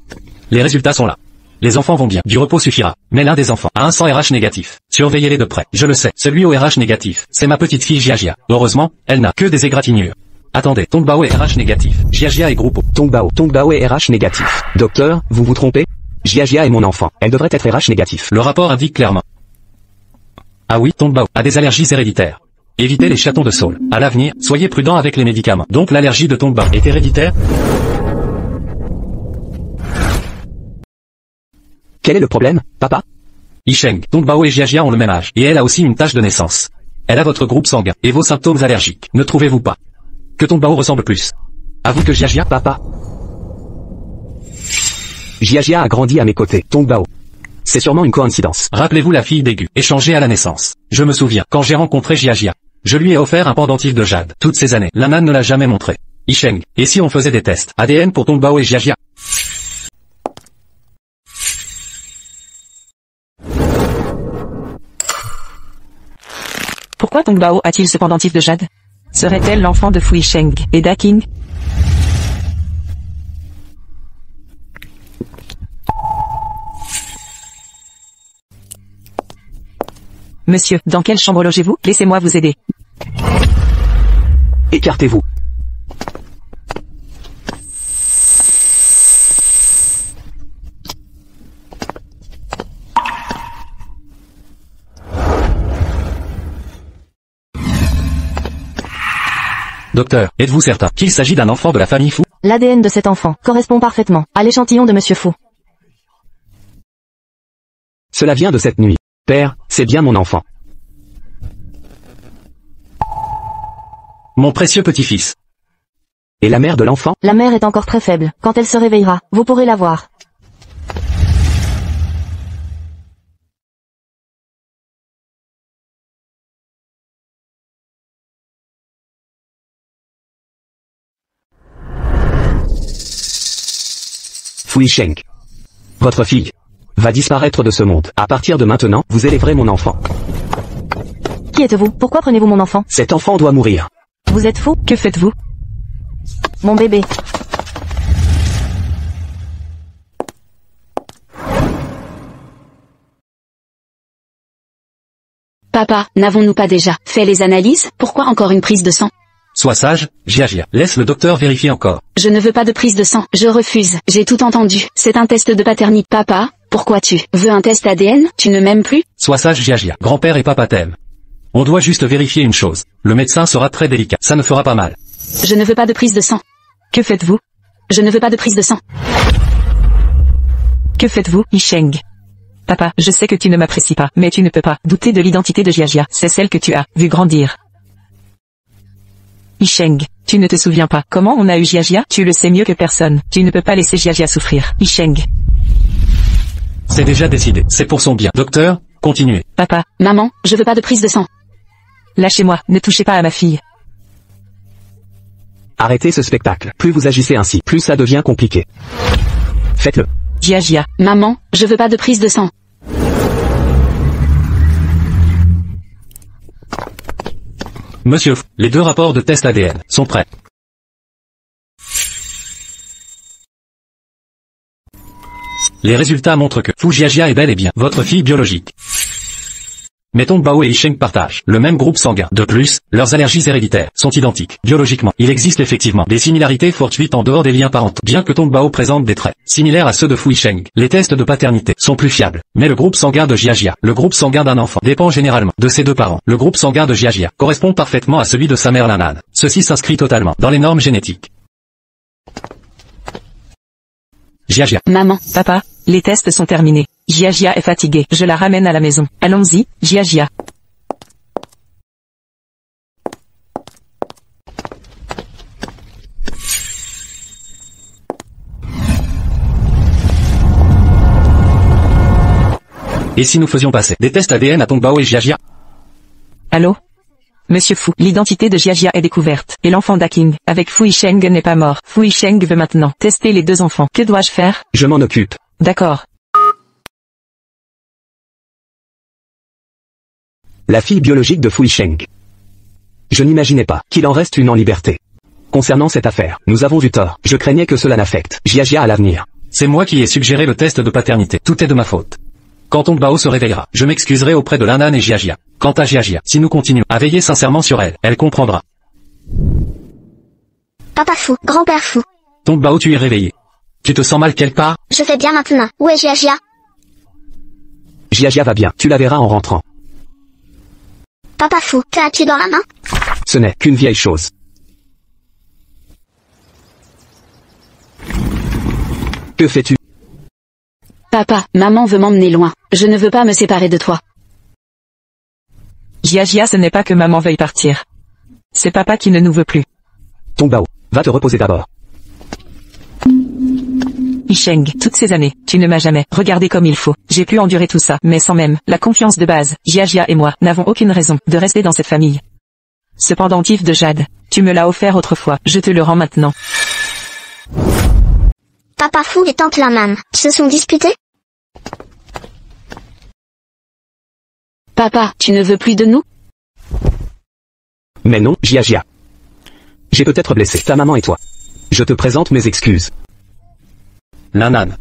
S3: Les résultats sont là. Les enfants vont bien, du repos suffira. Mais l'un des enfants a un sang RH négatif. Surveillez-les de près. Je le sais, celui au RH négatif, c'est ma petite fille Gia. Heureusement, elle n'a que des égratignures. Attendez, Tongbao est RH négatif. Gia est groupe O.
S2: Tongbao est RH négatif. Docteur, vous vous trompez? Gia est mon enfant, elle devrait être RH négatif.
S3: Le rapport indique clairement. Ah oui, Tongbao a des allergies héréditaires. Évitez les chatons de Saul. À l'avenir, soyez prudent avec les médicaments. Donc l'allergie de Tongbao est héréditaire?
S2: Quel est le problème, papa?
S3: Yisheng, Tongbao et Jiajia ont le même âge, et elle a aussi une tache de naissance. Elle a votre groupe sanguin, et vos symptômes allergiques, ne trouvez-vous pas? Que Tongbao ressemble plus à vous que Jiajia?
S2: Papa. Jiajia a grandi à mes côtés, Tongbao. C'est sûrement une coïncidence.
S3: Rappelez-vous la fille d'Aigu, échangée à la naissance. Je me souviens, quand j'ai rencontré Jiajia, je lui ai offert un pendentif de jade. Toutes ces années, Lanan ne l'a jamais montré. Yisheng, et si on faisait des tests ADN pour Tongbao et Jiajia?
S5: Pourquoi Tongbao a-t-il ce pendentif de jade? Serait-elle l'enfant de Fu Yisheng et d'Aking? Monsieur, dans quelle chambre logez-vous? Laissez-moi vous aider.
S2: Écartez-vous.
S3: Docteur, êtes-vous certain qu'il s'agit d'un enfant de la famille Fu?
S4: L'ADN de cet enfant correspond parfaitement à l'échantillon de Monsieur Fu.
S2: Cela vient de cette nuit. Père, c'est bien mon enfant.
S3: Mon précieux petit-fils.
S2: Et la mère de l'enfant?
S4: La mère est encore très faible. Quand elle se réveillera, vous pourrez la voir.
S2: Fu Yisheng. Votre fille va disparaître de ce monde. À partir de maintenant, vous élèverez mon enfant.
S4: Qui êtes-vous? Pourquoi prenez-vous mon enfant?
S2: Cet enfant doit mourir.
S4: Vous êtes fou?
S5: Que faites-vous?
S4: Mon bébé.
S6: Papa, n'avons-nous pas déjà fait les analyses? Pourquoi encore une prise de sang?
S3: Sois sage, Jiajia. Laisse le docteur vérifier encore.
S6: Je ne veux pas de prise de sang, je refuse, j'ai tout entendu. C'est un test de paternité. Papa, pourquoi tu veux un test ADN? Tu ne m'aimes plus?
S3: Sois sage, Jiajia. Grand-père et papa t'aiment. On doit juste vérifier une chose. Le médecin sera très délicat. Ça ne fera pas mal.
S6: Je ne veux pas de prise de sang.
S5: Que faites-vous?
S6: Je ne veux pas de prise de sang.
S5: Que faites-vous, Yisheng? Papa, je sais que tu ne m'apprécies pas, mais tu ne peux pas douter de l'identité de Jiajia. C'est celle que tu as vu grandir. Yisheng, tu ne te souviens pas comment on a eu Jiajia? Tu le sais mieux que personne. Tu ne peux pas laisser Jiajia souffrir. Yisheng.
S3: C'est déjà décidé. C'est pour son bien. Docteur, continuez.
S5: Papa.
S6: Maman, je veux pas de prise de sang.
S5: Lâchez-moi, ne touchez pas à ma fille.
S2: Arrêtez ce spectacle. Plus vous agissez ainsi, plus ça devient compliqué. Faites-le.
S5: Jiajia.
S6: Maman, je veux pas de prise de sang.
S3: Monsieur Fu, les 2 rapports de test ADN sont prêts. Les résultats montrent que Fu Jiajia est bel et bien votre fille biologique. Mais Tongbao et Yisheng partagent le même groupe sanguin. De plus, leurs allergies héréditaires sont identiques. Biologiquement, il existe effectivement des similarités fortuites en dehors des liens parentaux. Bien que Tongbao présente des traits similaires à ceux de Fu Yisheng, les tests de paternité sont plus fiables. Mais le groupe sanguin de Jiajia, le groupe sanguin d'un enfant, dépend généralement de ses 2 parents. Le groupe sanguin de Jiajia correspond parfaitement à celui de sa mère Lanan. Ceci s'inscrit totalement dans les normes génétiques. Jiajia.
S6: Maman.
S5: Papa, les tests sont terminés. Jiajia est fatiguée. Je la ramène à la maison. Allons-y, Jiajia.
S3: Et si nous faisions passer des tests ADN à Tongbao et Jiajia?
S5: Allô? Monsieur Fu, l'identité de Jiajia est découverte, et l'enfant d'Aking, avec Fu Yisheng n'est pas mort. Fu Yisheng veut maintenant tester les 2 enfants. Que dois-je faire?
S2: Je m'en occupe.
S5: D'accord.
S2: La fille biologique de Fu Yisheng. Je n'imaginais pas qu'il en reste une en liberté. Concernant cette affaire, nous avons eu tort. Je craignais que cela n'affecte Jiajia à l'avenir.
S3: C'est moi qui ai suggéré le test de paternité. Tout est de ma faute. Quand Tongbao se réveillera, je m'excuserai auprès de Lanan et Jiajia. Quant à Jiajia, si nous continuons à veiller sincèrement sur elle, elle comprendra.
S1: Papa Fu, grand-père Fu.
S3: Tongbao, tu es réveillé. Tu te sens mal quelque part?
S1: Je vais bien maintenant. Où est Jiajia?
S2: Jiajia va bien, tu la verras en rentrant.
S1: Papa Fu, tu as un pied dans la main?
S2: Ce n'est qu'une vieille chose. Que fais-tu?
S6: Papa, maman veut m'emmener loin. Je ne veux pas me séparer de toi.
S5: Jia, ce n'est pas que maman veuille partir. C'est papa qui ne nous veut plus.
S2: Tongbao, va te reposer d'abord.
S5: Yisheng, toutes ces années, tu ne m'as jamais regardé comme il faut. J'ai pu endurer tout ça, mais sans même la confiance de base. Jia et moi n'avons aucune raison de rester dans cette famille. Ce pendentif de jade, tu me l'as offert autrefois, je te le rends maintenant.
S1: Papa Fu et tante Laman se sont disputés?
S6: Papa, tu ne veux plus de nous?
S2: Mais non, Jia. J'ai peut-être blessé ta maman et toi. Je te présente mes excuses.
S3: Nanan.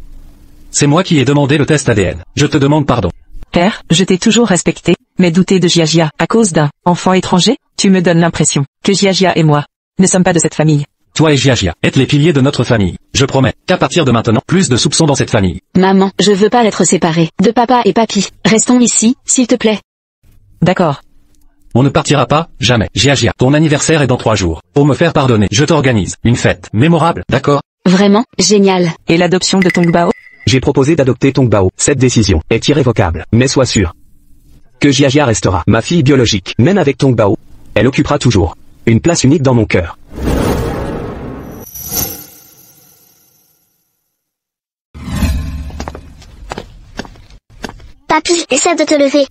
S3: C'est moi qui ai demandé le test ADN. Je te demande pardon.
S5: Père, je t'ai toujours respecté, mais douter de Jia à cause d'un enfant étranger, tu me donnes l'impression que Jia et moi ne sommes pas de cette famille.
S3: Toi et Jia êtes les piliers de notre famille. Je promets qu'à partir de maintenant, plus de soupçons dans cette famille.
S6: Maman, je veux pas être séparée de papa et papy. Restons ici, s'il te plaît.
S5: D'accord.
S3: On ne partira pas, jamais. Jia, ton anniversaire est dans 3 jours. Pour me faire pardonner, je t'organise une fête mémorable, d'accord?
S6: Vraiment, génial.
S5: Et l'adoption de Tongbao?
S2: J'ai proposé d'adopter Tongbao. Cette décision est irrévocable, mais sois sûr que Jia restera ma fille biologique. Même avec Tongbao, elle occupera toujours une place unique dans mon cœur.
S1: Papy, essaie de te lever.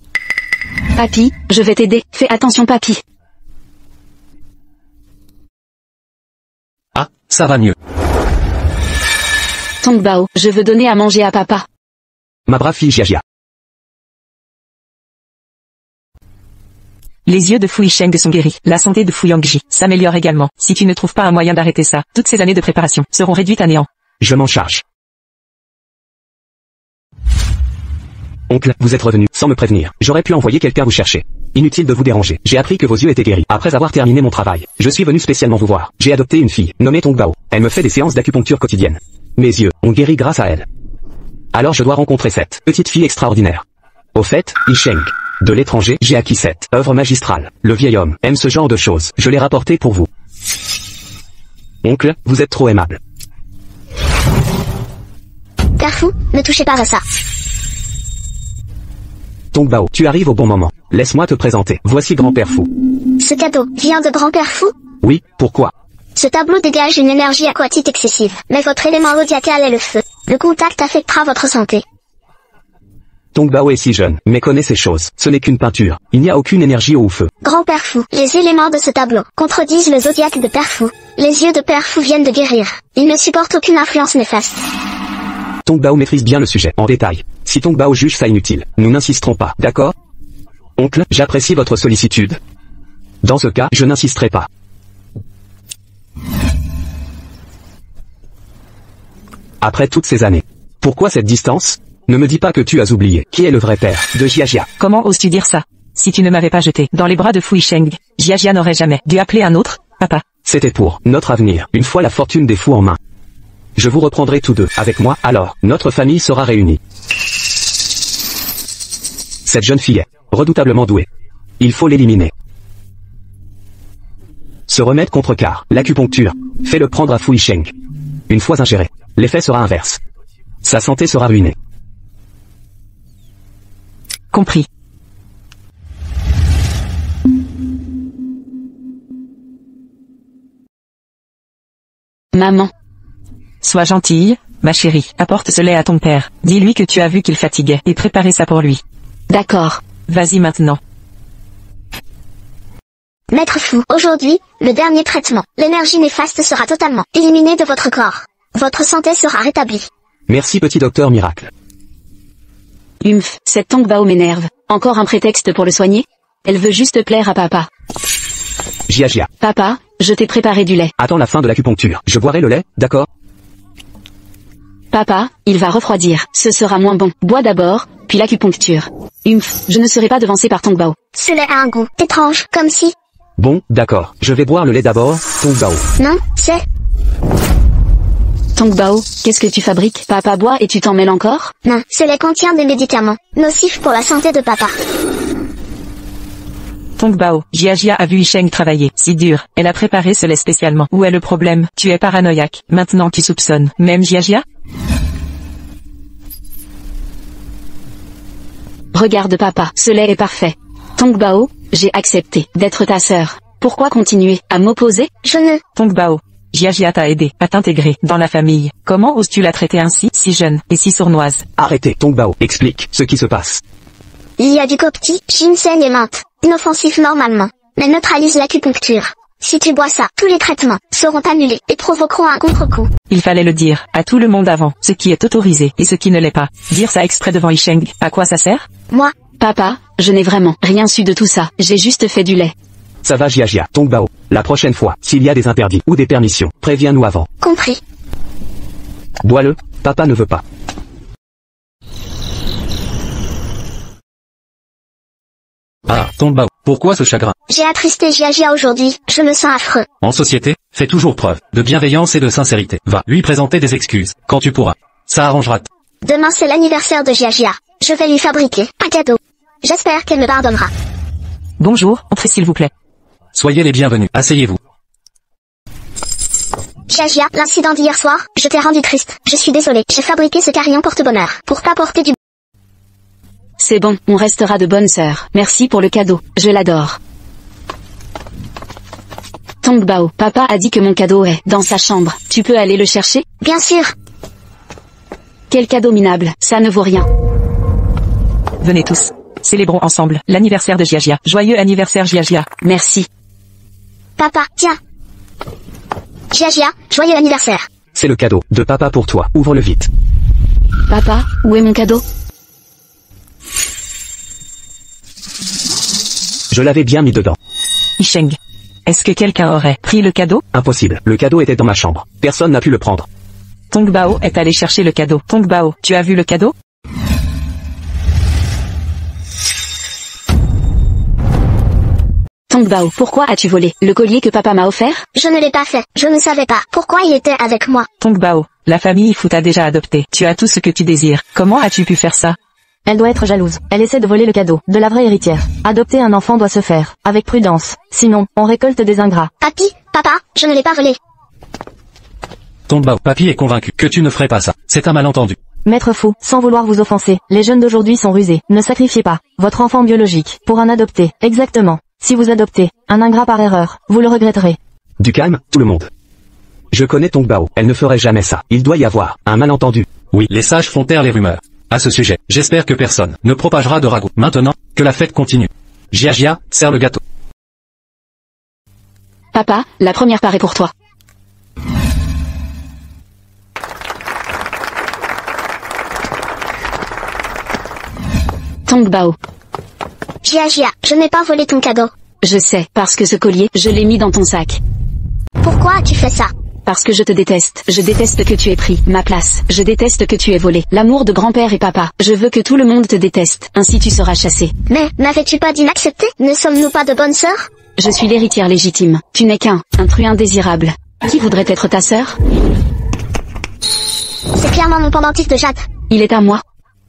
S6: Papy, je vais t'aider. Fais attention papy.
S3: Ah, ça va mieux.
S6: Tongbao, je veux donner à manger à papa.
S2: Ma brave fille Jia.
S5: Les yeux de Fu Yisheng sont guéris. La santé de Fu Yangji s'améliore également. Si tu ne trouves pas un moyen d'arrêter ça, toutes ces années de préparation seront réduites à néant.
S2: Je m'en charge. Oncle, vous êtes revenu, sans me prévenir. J'aurais pu envoyer quelqu'un vous chercher. Inutile de vous déranger. J'ai appris que vos yeux étaient guéris. Après avoir terminé mon travail, je suis venu spécialement vous voir. J'ai adopté une fille, nommée Tongbao. Elle me fait des séances d'acupuncture quotidiennes. Mes yeux ont guéri grâce à elle. Alors je dois rencontrer cette petite fille extraordinaire. Au fait, Yisheng, de l'étranger, j'ai acquis cette œuvre magistrale. Le vieil homme aime ce genre de choses. Je l'ai rapporté pour vous. Oncle, vous êtes trop aimable.
S1: Père Fu, ne touchez pas à ça.
S2: Tongbao, tu arrives au bon moment. Laisse-moi te présenter. Voici Grand-Père Fu.
S1: Ce cadeau vient de Grand-Père Fu?
S2: Oui, pourquoi?
S1: Ce tableau dégage une énergie aquatique excessive, mais votre élément zodiacal est le feu. Le contact affectera votre santé.
S2: Tongbao est si jeune, mais connaît ces choses. Ce n'est qu'une peinture. Il n'y a aucune énergie au feu.
S1: Grand-Père Fu, les éléments de ce tableau contredisent le zodiaque de Père Fu. Les yeux de Père Fu viennent de guérir. Il ne supporte aucune influence néfaste.
S2: Tongbao maîtrise bien le sujet, en détail. Si Tongbao juge ça inutile, nous n'insisterons pas, d'accord? Oncle, j'apprécie votre sollicitude. Dans ce cas, je n'insisterai pas. Après toutes ces années, pourquoi cette distance? Ne me dis pas que tu as oublié qui est le vrai père de Jia.
S5: Comment oses-tu dire ça? Si tu ne m'avais pas jeté dans les bras de Fu Yisheng, Jia n'aurait jamais dû appeler un autre papa.
S2: C'était pour notre avenir, une fois la fortune des fous en main. Je vous reprendrai tous deux avec moi, alors notre famille sera réunie. Cette jeune fille est redoutablement douée. Il faut l'éliminer. Ce remède contrecarre l'acupuncture. Fais-le prendre à Fu Yisheng. Une fois ingéré, l'effet sera inverse. Sa santé sera ruinée.
S5: Compris.
S6: Maman.
S5: Sois gentille, ma chérie. Apporte ce lait à ton père. Dis-lui que tu as vu qu'il fatiguait et préparer ça pour lui.
S6: D'accord.
S5: Vas-y maintenant.
S1: Maître Fu, aujourd'hui, le dernier traitement. L'énergie néfaste sera totalement éliminée de votre corps. Votre santé sera rétablie.
S2: Merci petit docteur miracle.
S6: Cette Tongbao m'énerve. Encore un prétexte pour le soigner? Elle veut juste plaire à papa.
S2: Jia.
S6: Papa, je t'ai préparé du lait.
S2: Attends la fin de l'acupuncture. Je boirai le lait, d'accord?
S6: Papa, il va refroidir. Ce sera moins bon. Bois d'abord, puis l'acupuncture. Je ne serai pas devancé par Tongbao.
S1: Ce lait a un goût étrange, comme si...
S2: Bon, d'accord. Je vais boire le lait d'abord, Tongbao.
S1: Non, c'est...
S6: Tongbao, qu'est-ce que tu fabriques? Papa boit et tu t'en mêles encore?
S1: Non, ce lait contient des médicaments, nocifs pour la santé de papa.
S5: Tongbao, Jia a vu Yisheng travailler. Si dur, elle a préparé ce lait spécialement. Où est le problème? Tu es paranoïaque. Maintenant tu soupçonnes. Même Jia?
S6: Regarde papa, ce lait est parfait. Tongbao, j'ai accepté d'être ta sœur. Pourquoi continuer à m'opposer?
S1: Je ne...
S5: Tongbao, Jiajia t'a aidé à t'intégrer dans la famille. Comment oses-tu la traiter ainsi, si jeune et si sournoise?
S2: Arrêtez, Tongbao, explique ce qui se passe.
S1: Il y a du copti, ginseng et menthe. Inoffensif normalement, mais neutralise l'acupuncture. Si tu bois ça, tous les traitements seront annulés et provoqueront un contre-coup.
S5: Il fallait le dire à tout le monde avant, ce qui est autorisé et ce qui ne l'est pas. Dire ça exprès devant Yisheng, à quoi ça sert?
S1: Moi,
S6: Papa, je n'ai vraiment rien su de tout ça. J'ai juste fait du lait.
S2: Ça va Jiajia, Tongbao. La prochaine fois, s'il y a des interdits ou des permissions, préviens-nous avant.
S1: compris.
S2: Bois-le, papa ne veut pas.
S3: Ah, Tongbao, pourquoi ce chagrin?
S1: J'ai attristé Jiajia aujourd'hui, je me sens affreux.
S3: En société, fais toujours preuve de bienveillance et de sincérité. Va lui présenter des excuses, quand tu pourras. Ça arrangera.
S1: Demain c'est l'anniversaire de Jiajia. Je vais lui fabriquer un cadeau. J'espère qu'elle me pardonnera.
S5: Bonjour, entrez s'il vous plaît.
S3: Soyez les bienvenus, asseyez-vous.
S1: Jiajia, l'incident d'hier soir, je t'ai rendu triste. Je suis désolée, j'ai fabriqué ce carillon porte-bonheur, pour t'apporter du...
S6: C'est bon, on restera de bonnes sœurs. Merci pour le cadeau, je l'adore. Tongbao, papa a dit que mon cadeau est dans sa chambre. Tu peux aller le chercher?
S1: Bien sûr.
S6: Quel cadeau minable, ça ne vaut rien.
S5: Venez tous. Célébrons ensemble l'anniversaire de Jiajia. Joyeux anniversaire Jiajia.
S6: Merci.
S1: Papa, tiens. Jiajia, joyeux anniversaire.
S2: C'est le cadeau de papa pour toi, ouvre-le vite.
S6: Papa, où est mon cadeau?
S2: Je l'avais bien mis dedans.
S5: Yisheng. Est-ce que quelqu'un aurait pris le cadeau?
S2: Impossible, le cadeau était dans ma chambre. Personne n'a pu le prendre.
S5: Tongbao est allé chercher le cadeau. Tongbao, tu as vu le cadeau?
S6: Tongbao, pourquoi as-tu volé le collier que papa m'a offert?
S1: Je ne l'ai pas fait, je ne savais pas pourquoi il était avec moi.
S5: Tongbao, la famille Fu t'a déjà adopté. Tu as tout ce que tu désires. Comment as-tu pu faire ça?
S4: Elle doit être jalouse. Elle essaie de voler le cadeau de la vraie héritière. Adopter un enfant doit se faire avec prudence. Sinon, on récolte des ingrats.
S1: Papi, papa, je ne l'ai pas volé.
S3: Tongbao, papy est convaincu que tu ne ferais pas ça. C'est un malentendu.
S4: Maître Fu, sans vouloir vous offenser, les jeunes d'aujourd'hui sont rusés. Ne sacrifiez pas votre enfant biologique pour un adopté. Exactement. Si vous adoptez un ingrat par erreur, vous le regretterez.
S2: Du calme, tout le monde. Je connais Tongbao, elle ne ferait jamais ça. Il doit y avoir un malentendu.
S3: Oui, les sages font taire les rumeurs. À ce sujet, j'espère que personne ne propagera de ragoût. Maintenant, que la fête continue. Jiajia, sers le gâteau.
S6: Papa, la première part est pour toi. Tongbao.
S1: Jiajia, je n'ai pas volé ton cadeau.
S6: Je sais, parce que ce collier, je l'ai mis dans ton sac.
S1: Pourquoi as-tu fait ça?
S6: Parce que je te déteste. Je déteste que tu aies pris ma place. Je déteste que tu aies volé l'amour de grand-père et papa. Je veux que tout le monde te déteste. Ainsi tu seras chassé.
S1: Mais, n'avais-tu pas dit m'accepter? Ne sommes-nous pas de bonnes sœurs?
S6: Je suis l'héritière légitime. Tu n'es qu'un truand indésirable. Qui voudrait être ta sœur?
S1: C'est clairement mon pendentif de jade.
S6: Il est à moi.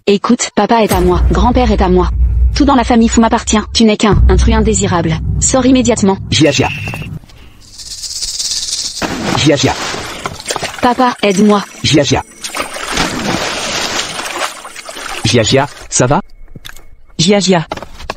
S6: Écoute, papa est à moi. Grand-père est à moi. Tout dans la famille Fu m'appartient. Tu n'es qu'un truand indésirable. Sors immédiatement.
S2: Jiajia. Jiajia.
S6: Papa, aide-moi.
S2: Jiajia. Jiajia, ça va?
S5: Jiajia.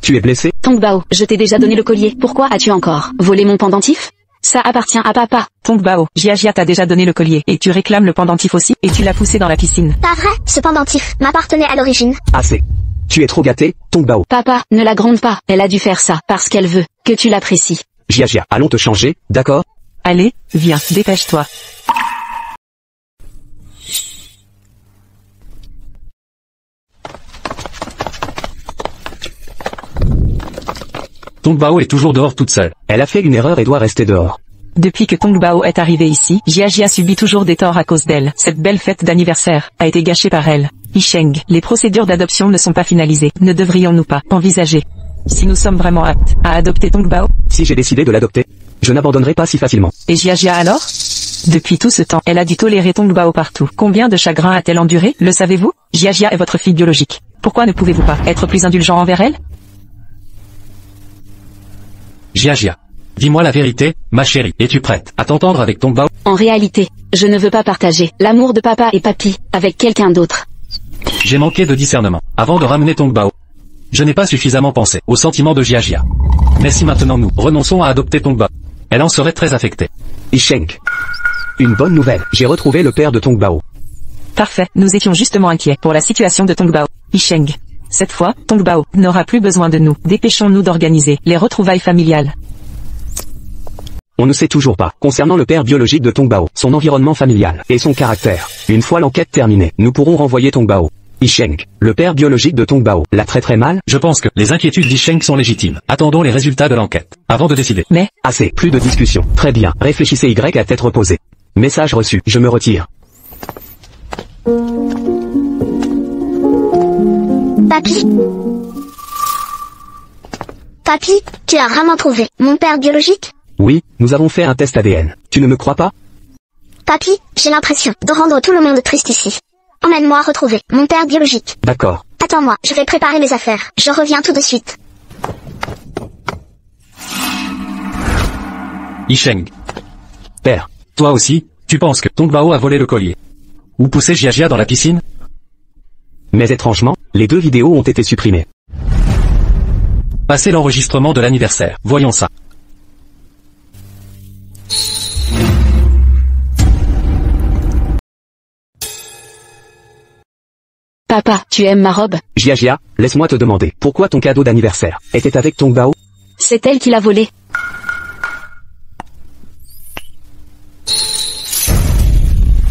S2: Tu es blessé?
S6: Tongbao, je t'ai déjà donné le collier. Pourquoi as-tu encore volé mon pendentif? Ça appartient à papa.
S5: Tongbao, Jiajia t'a déjà donné le collier et tu réclames le pendentif aussi et tu l'as poussé dans la piscine.
S1: Pas vrai, ce pendentif m'appartenait à l'origine.
S2: Assez. Tu es trop gâté, Tongbao.
S6: Papa, ne la gronde pas. Elle a dû faire ça parce qu'elle veut que tu l'apprécies.
S2: Jiajia, allons te changer, d'accord?
S5: Allez, viens, dépêche-toi.
S3: Tongbao est toujours dehors toute seule.
S2: Elle a fait une erreur et doit rester dehors.
S5: Depuis que Tongbao est arrivé ici, Jiajia subit toujours des torts à cause d'elle. Cette belle fête d'anniversaire a été gâchée par elle. Yisheng, les procédures d'adoption ne sont pas finalisées. Ne devrions-nous pas envisager si nous sommes vraiment aptes à adopter Tongbao?
S2: Si j'ai décidé de l'adopter, je n'abandonnerai pas si facilement.
S5: Et Jiajia alors? Depuis tout ce temps, elle a dû tolérer Tongbao partout. Combien de chagrins a-t-elle enduré, le savez-vous? Jiajia est votre fille biologique. Pourquoi ne pouvez-vous pas être plus indulgent envers elle?
S3: Jiajia. Dis-moi la vérité, ma chérie. Es-tu prête à t'entendre avec Tongbao?
S6: En réalité, je ne veux pas partager l'amour de papa et papy avec quelqu'un d'autre.
S3: J'ai manqué de discernement avant de ramener Tongbao. Je n'ai pas suffisamment pensé aux sentiments de Jiajia. Mais si maintenant nous renonçons à adopter Tongbao, elle en serait très affectée.
S2: Isheng. Une bonne nouvelle, j'ai retrouvé le père de Tongbao.
S5: Parfait, nous étions justement inquiets pour la situation de Tongbao. Isheng. Cette fois, Tongbao n'aura plus besoin de nous. Dépêchons-nous d'organiser les retrouvailles familiales.
S2: On ne sait toujours pas, concernant le père biologique de Tongbao, son environnement familial, et son caractère. Une fois l'enquête terminée, nous pourrons renvoyer Tongbao. Isheng, le père biologique de Tongbao, l'a très mal.
S3: Je pense que les inquiétudes d'Isheng sont légitimes. Attendons les résultats de l'enquête, avant de décider.
S5: Mais,
S2: Assez, plus de discussion. Très bien, réfléchissez Y à tête reposée. Message reçu, je me retire.
S1: Papy. Papy, tu as vraiment trouvé mon père biologique?
S2: Oui, nous avons fait un test ADN. Tu ne me crois pas?
S1: Papy, j'ai l'impression de rendre tout le monde triste ici. Emmène-moi retrouver mon père biologique.
S2: D'accord.
S1: Attends-moi, je vais préparer mes affaires. Je reviens tout de suite.
S3: Isheng.
S2: Père.
S3: Toi aussi, tu penses que Tongbao a volé le collier? Ou poussé Jiajia dans la piscine?
S2: Mais étrangement, les 2 vidéos ont été supprimées.
S3: Passez l'enregistrement de l'anniversaire. Voyons ça.
S6: Papa, tu aimes ma robe?
S2: Jiajia, laisse-moi te demander, pourquoi ton cadeau d'anniversaire était avec Tongbao?
S6: C'est elle qui l'a volé.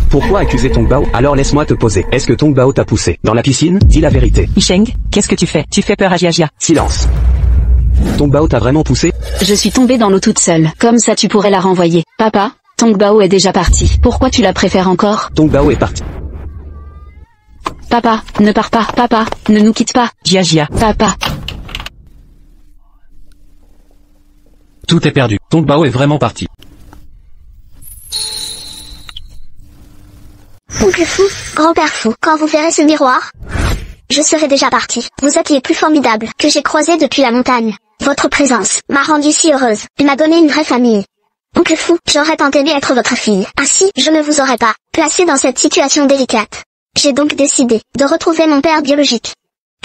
S2: Pourquoi accuser Tongbao? Alors laisse-moi te poser. Est-ce que Tongbao t'a poussé dans la piscine? Dis la vérité.
S5: Isheng, qu'est-ce que tu fais? Tu fais peur à Jiajia.
S2: Silence. Tongbao t'a vraiment poussé?
S6: Je suis tombée dans l'eau toute seule. Comme ça tu pourrais la renvoyer. Papa, Tongbao est déjà parti. Pourquoi tu la préfères encore?
S2: Tongbao est parti.
S6: Papa, ne pars pas. Papa, ne nous quitte pas.
S5: Jiajia.
S6: Papa.
S3: Tout est perdu. Tongbao est vraiment parti.
S1: Oncle fou, grand-père fou, quand vous verrez ce miroir, je serai déjà parti. Vous êtes les plus formidables que j'ai croisés depuis la montagne. Votre présence m'a rendue si heureuse. Il m'a donné une vraie famille. Oncle fou, j'aurais tant aimé être votre fille. Ainsi, je ne vous aurais pas placé dans cette situation délicate. J'ai donc décidé de retrouver mon père biologique.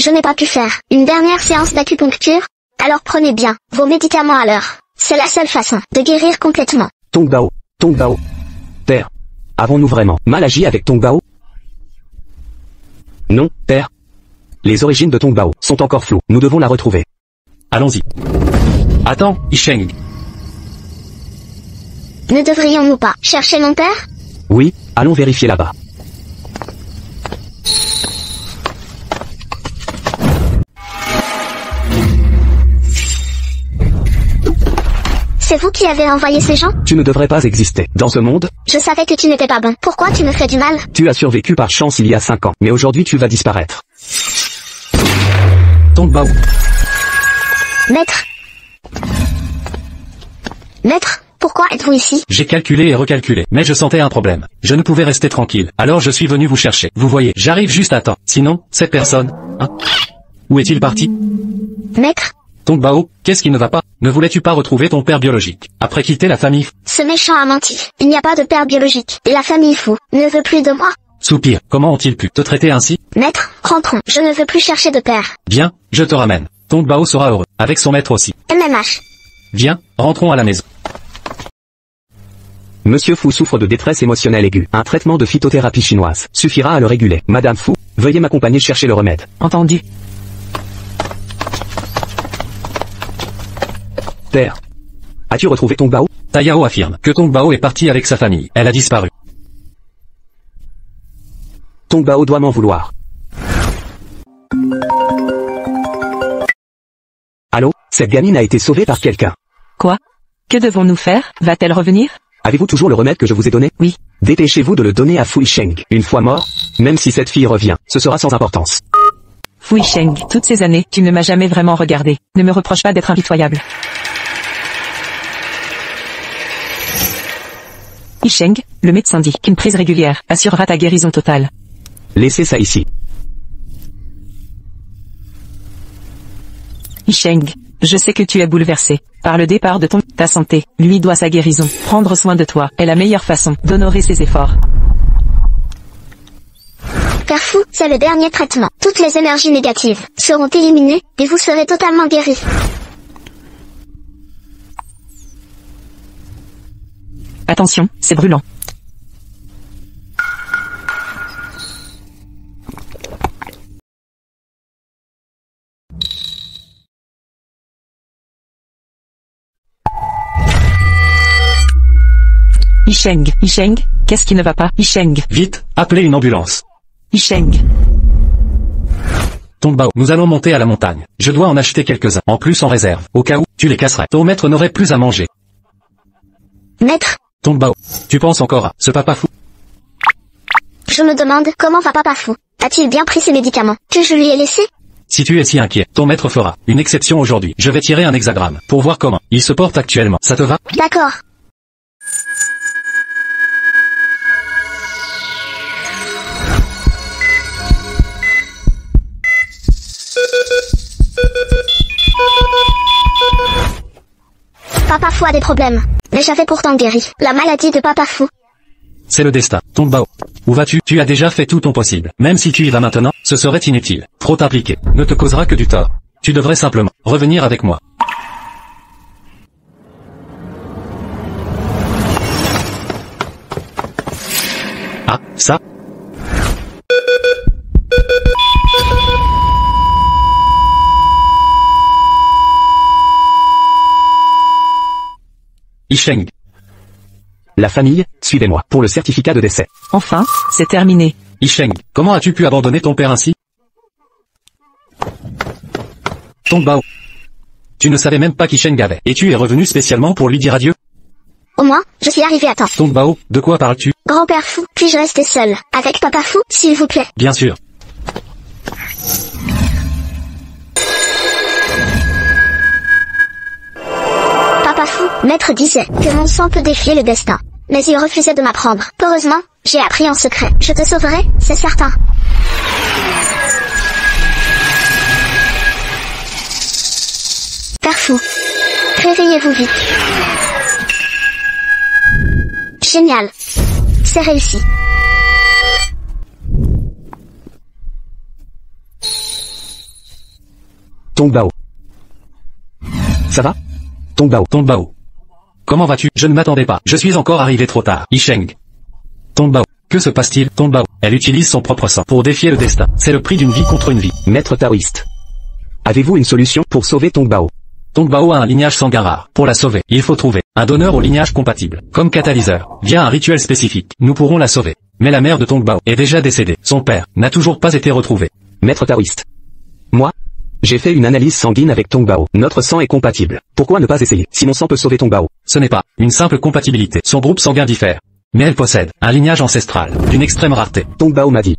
S1: Je n'ai pas pu faire une dernière séance d'acupuncture, alors prenez bien vos médicaments à l'heure. C'est la seule façon de guérir complètement.
S2: Tongbao. Père. Avons-nous vraiment mal agi avec Tongbao? Non, père. Les origines de Tongbao sont encore floues. Nous devons la retrouver.
S3: Allons-y. Attends, Isheng.
S1: Ne devrions-nous pas chercher mon père?
S2: Oui, allons vérifier là-bas.
S1: C'est vous qui avez envoyé ces gens?
S2: Tu ne devrais pas exister dans ce monde.
S1: Je savais que tu n'étais pas bon. Pourquoi tu me fais du mal?
S2: Tu as survécu par chance il y a 5 ans, mais aujourd'hui tu vas disparaître.
S3: Tongbao.
S1: Maître. Maître, pourquoi êtes-vous ici?
S3: J'ai calculé et recalculé, mais je sentais un problème. Je ne pouvais rester tranquille, alors je suis venu vous chercher. Vous voyez, j'arrive juste à temps. Sinon, cette personne... Hein? Où est-il parti?
S1: Maître.
S3: Tongbao, qu'est-ce qui ne va pas? Ne voulais-tu pas retrouver ton père biologique, après quitter la famille?
S1: Ce méchant a menti. Il n'y a pas de père biologique, et la famille fou ne veut plus de moi.
S3: Soupir, comment ont-ils pu te traiter ainsi?
S1: Maître, rentrons. Je ne veux plus chercher de père.
S3: Bien, je te ramène. Tongbao sera heureux, avec son maître aussi.
S1: MMH.
S3: Viens, rentrons à la maison.
S2: Monsieur Fou souffre de détresse émotionnelle aiguë. Un traitement de phytothérapie chinoise suffira à le réguler. Madame Fou, veuillez m'accompagner chercher le remède.
S5: Entendu.
S2: Père. As-tu retrouvé Tongbao?
S3: Taiyao affirme que Tongbao est parti avec sa famille. Elle a disparu.
S2: Tongbao doit m'en vouloir. Allô? Cette gamine a été sauvée par quelqu'un.
S5: Quoi? Que devons-nous faire? Va-t-elle revenir?
S2: Avez-vous toujours le remède que je vous ai donné?
S5: Oui.
S2: Dépêchez-vous de le donner à Fu Isheng. Une fois mort, même si cette fille revient, ce sera sans importance.
S5: Fu Isheng, toutes ces années, tu ne m'as jamais vraiment regardé. Ne me reproche pas d'être impitoyable. Isheng, le médecin dit qu'une prise régulière assurera ta guérison totale.
S2: Laissez ça ici.
S5: Isheng, je sais que tu es bouleversé par le départ de ta santé. Lui doit sa guérison. Prendre soin de toi est la meilleure façon d'honorer ses efforts.
S1: Père Fou, c'est le dernier traitement. Toutes les énergies négatives seront éliminées, et vous serez totalement guéri.
S5: Attention, c'est brûlant. Yisheng, qu'est-ce qui ne va pas? Yisheng,
S3: Vite, appelez une ambulance.
S5: Yisheng,
S3: Tongbao, nous allons monter à la montagne. Je dois en acheter quelques-uns, en plus en réserve, au cas où tu les casserais. Ton maître n'aurait plus à manger.
S1: Maître,
S3: Tongbao, tu penses encore à ce papa fou?
S1: je me demande comment va Papa Fou. A-t-il bien pris ses médicaments que je lui ai laissés?
S3: Si tu es si inquiet, ton maître fera une exception aujourd'hui. Je vais tirer un hexagramme pour voir comment il se porte actuellement. Ça te va?
S1: D'accord. Papa Fou a des problèmes. Mais j'avais pourtant guéri la maladie de Papa Fou.
S3: C'est le destin. Tongbao. Où vas-tu? Tu as déjà fait tout ton possible. Même si tu y vas maintenant, ce serait inutile. Trop t'impliquer ne te causera que du tort. Tu devrais simplement revenir avec moi. Ah, ça? Yisheng.
S2: La famille, suivez-moi, pour le certificat de décès.
S5: enfin, c'est terminé.
S3: Yisheng, comment as-tu pu abandonner ton père ainsi? Tongbao. Tu ne savais même pas qu'Yisheng avait, et tu es revenu spécialement pour lui dire adieu?
S1: Au moins, je suis arrivé à temps.
S3: Tongbao, de quoi parles-tu?
S1: Grand-père Fou, puis-je rester seul avec Papa Fou, s'il vous plaît?
S3: Bien sûr.
S1: Papa Fou, maître disait que mon sang peut défier le destin. Mais il refusait de m'apprendre. Heureusement, j'ai appris en secret. Je te sauverai, c'est certain. Père Fou, réveillez-vous vite. Génial. C'est réussi.
S2: Tongbao. Ça va? Tongbao.
S3: Tongbao. Comment vas-tu? Je ne m'attendais pas. Je suis encore arrivé trop tard. Yisheng. Tongbao. Que se passe-t-il? Tongbao. Elle utilise son propre sang pour défier le destin. C'est le prix d'une vie contre une vie.
S2: Maître taoïste. Avez-vous une solution pour sauver Tongbao?
S3: Tongbao a un lignage sanguin rare. Pour la sauver, il faut trouver un donneur au lignage compatible. Comme catalyseur, via un rituel spécifique, nous pourrons la sauver. Mais la mère de Tongbao est déjà décédée. Son père n'a toujours pas été retrouvé.
S2: Maître taoïste. Moi? J'ai fait une analyse sanguine avec Tongbao. Notre sang est compatible. Pourquoi ne pas essayer? Si mon sang peut sauver Tongbao.
S3: Ce n'est pas une simple compatibilité. Son groupe sanguin diffère. Mais elle possède un lignage ancestral d'une extrême rareté.
S2: Tongbao m'a dit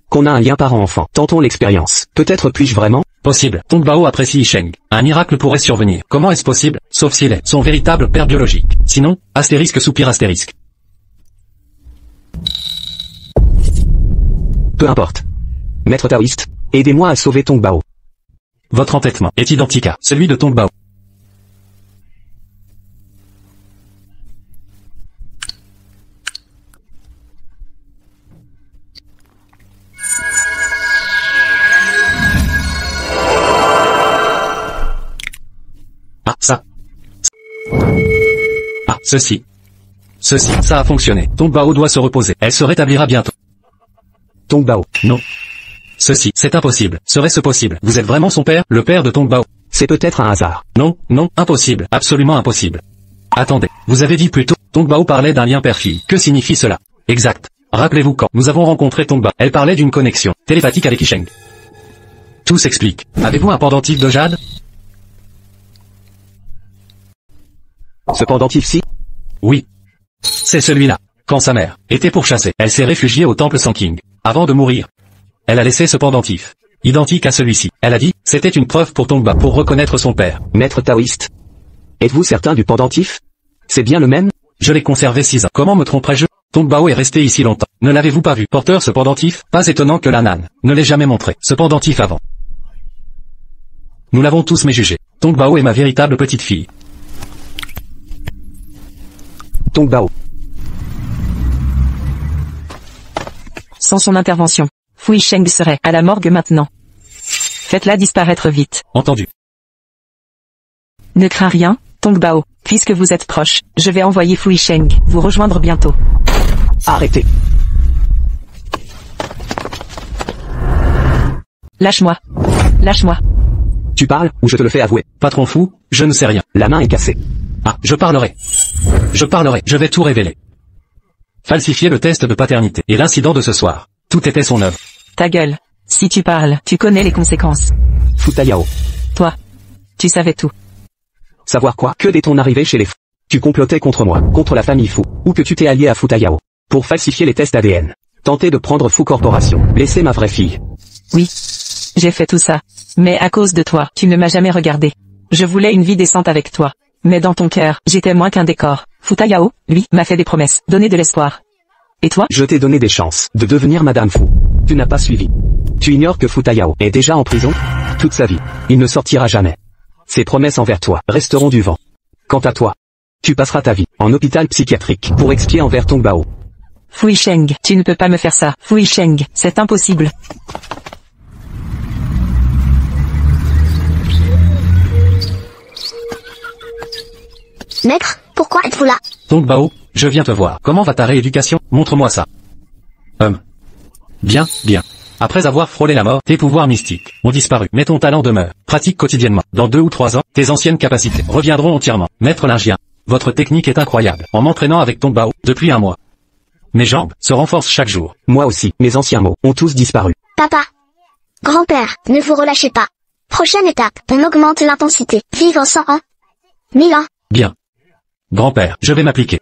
S2: qu'on a un lien parent-enfant. Tentons l'expérience. Peut-être puis-je vraiment?
S3: Possible. Tongbao apprécie Yisheng. Un miracle pourrait survenir. Comment est-ce possible? Sauf s'il est son véritable père biologique. Sinon, astérisque soupir astérisque.
S2: Peu importe. Maître taoïste, aidez-moi à sauver Tongbao.
S3: Votre entêtement est identique à celui de Tongbao. Ah, ça. Ah, ceci. Ceci, ça a fonctionné. Tongbao doit se reposer. Elle se rétablira bientôt.
S2: Tongbao.
S3: Non. Ceci, c'est impossible. Serait-ce possible? Vous êtes vraiment son père, le père de Tongbao?
S2: C'est peut-être un hasard.
S3: Non, non, impossible. Absolument impossible. Attendez. Vous avez dit plus tôt, Tongbao parlait d'un lien père-fille. Que signifie cela? Exact. Rappelez-vous quand nous avons rencontré Tongbao, elle parlait d'une connexion télépathique avec Yisheng. Tout s'explique. Avez-vous un pendentif de jade?
S2: Ce pendentif-ci?
S3: Oui. C'est celui-là. Quand sa mère était pourchassée, elle s'est réfugiée au temple Sanking. Avant de mourir, elle a laissé ce pendentif. Identique à celui-ci. Elle a dit, c'était une preuve pour Tongbao pour reconnaître son père.
S2: Maître taoïste. Êtes-vous certain du pendentif? C'est bien le même?
S3: Je l'ai conservé 6 ans. Comment me tromperais-je? Tongbao est resté ici longtemps. Ne l'avez-vous pas vu porteur ce pendentif? Pas étonnant que la nane ne l'ait jamais montré. Ce pendentif avant. Nous l'avons tous méjugé. Tongbao est ma véritable petite fille.
S2: Tongbao.
S5: Sans son intervention, Fui Sheng serait à la morgue maintenant. Faites-la disparaître vite.
S3: Entendu.
S5: Ne crains rien, Tong Bao, puisque vous êtes proche, je vais envoyer Fui Sheng vous rejoindre bientôt.
S2: Arrêtez.
S5: Lâche-moi. Lâche-moi.
S2: Tu parles, ou je te le fais avouer.
S3: Patron Fu, je ne sais rien.
S2: La main est cassée.
S3: Ah, je parlerai. Je vais tout révéler. Falsifier le test de paternité et l'incident de ce soir. Tout était son œuvre.
S5: Ta gueule. Si tu parles, tu connais les conséquences.
S2: Futayao.
S5: Toi. Tu savais tout.
S2: Savoir quoi? Que dès ton arrivée chez les fous, tu complotais contre moi, contre la famille Fu, ou que tu t'es allié à Futayao. Pour falsifier les tests ADN. Tenter de prendre Fu Corporation. Laisser ma vraie fille.
S5: Oui. J'ai fait tout ça. Mais à cause de toi, tu ne m'as jamais regardé. Je voulais une vie décente avec toi. Mais dans ton cœur, j'étais moins qu'un décor. Futayao, lui, m'a fait des promesses, donné de l'espoir. Et toi?
S2: Je t'ai donné des chances de devenir Madame Fu. Tu n'as pas suivi. Tu ignores que Futayao est déjà en prison? Toute sa vie. Il ne sortira jamais. Ses promesses envers toi resteront du vent. Quant à toi, tu passeras ta vie en hôpital psychiatrique pour expier envers Tong Bao.
S5: Fui Sheng, tu ne peux pas me faire ça. Fui Sheng, c'est impossible.
S1: Maître, pourquoi êtes-vous là?
S3: Tong Bao, je viens te voir. Comment va ta rééducation? Montre-moi ça. Bien, bien. Après avoir frôlé la mort, tes pouvoirs mystiques ont disparu, mais ton talent demeure. Pratique quotidiennement. Dans 2 ou 3 ans, tes anciennes capacités reviendront entièrement. Maître Lingien, votre technique est incroyable. En m'entraînant avec Tong Bao, depuis 1 mois, mes jambes se renforcent chaque jour.
S2: Moi aussi, mes anciens mots ont tous disparu.
S1: Papa. Grand-père, ne vous relâchez pas. Prochaine étape, on augmente l'intensité. Vivre 100 ans. 1000 ans.
S3: Bien. Grand-père, je vais m'appliquer.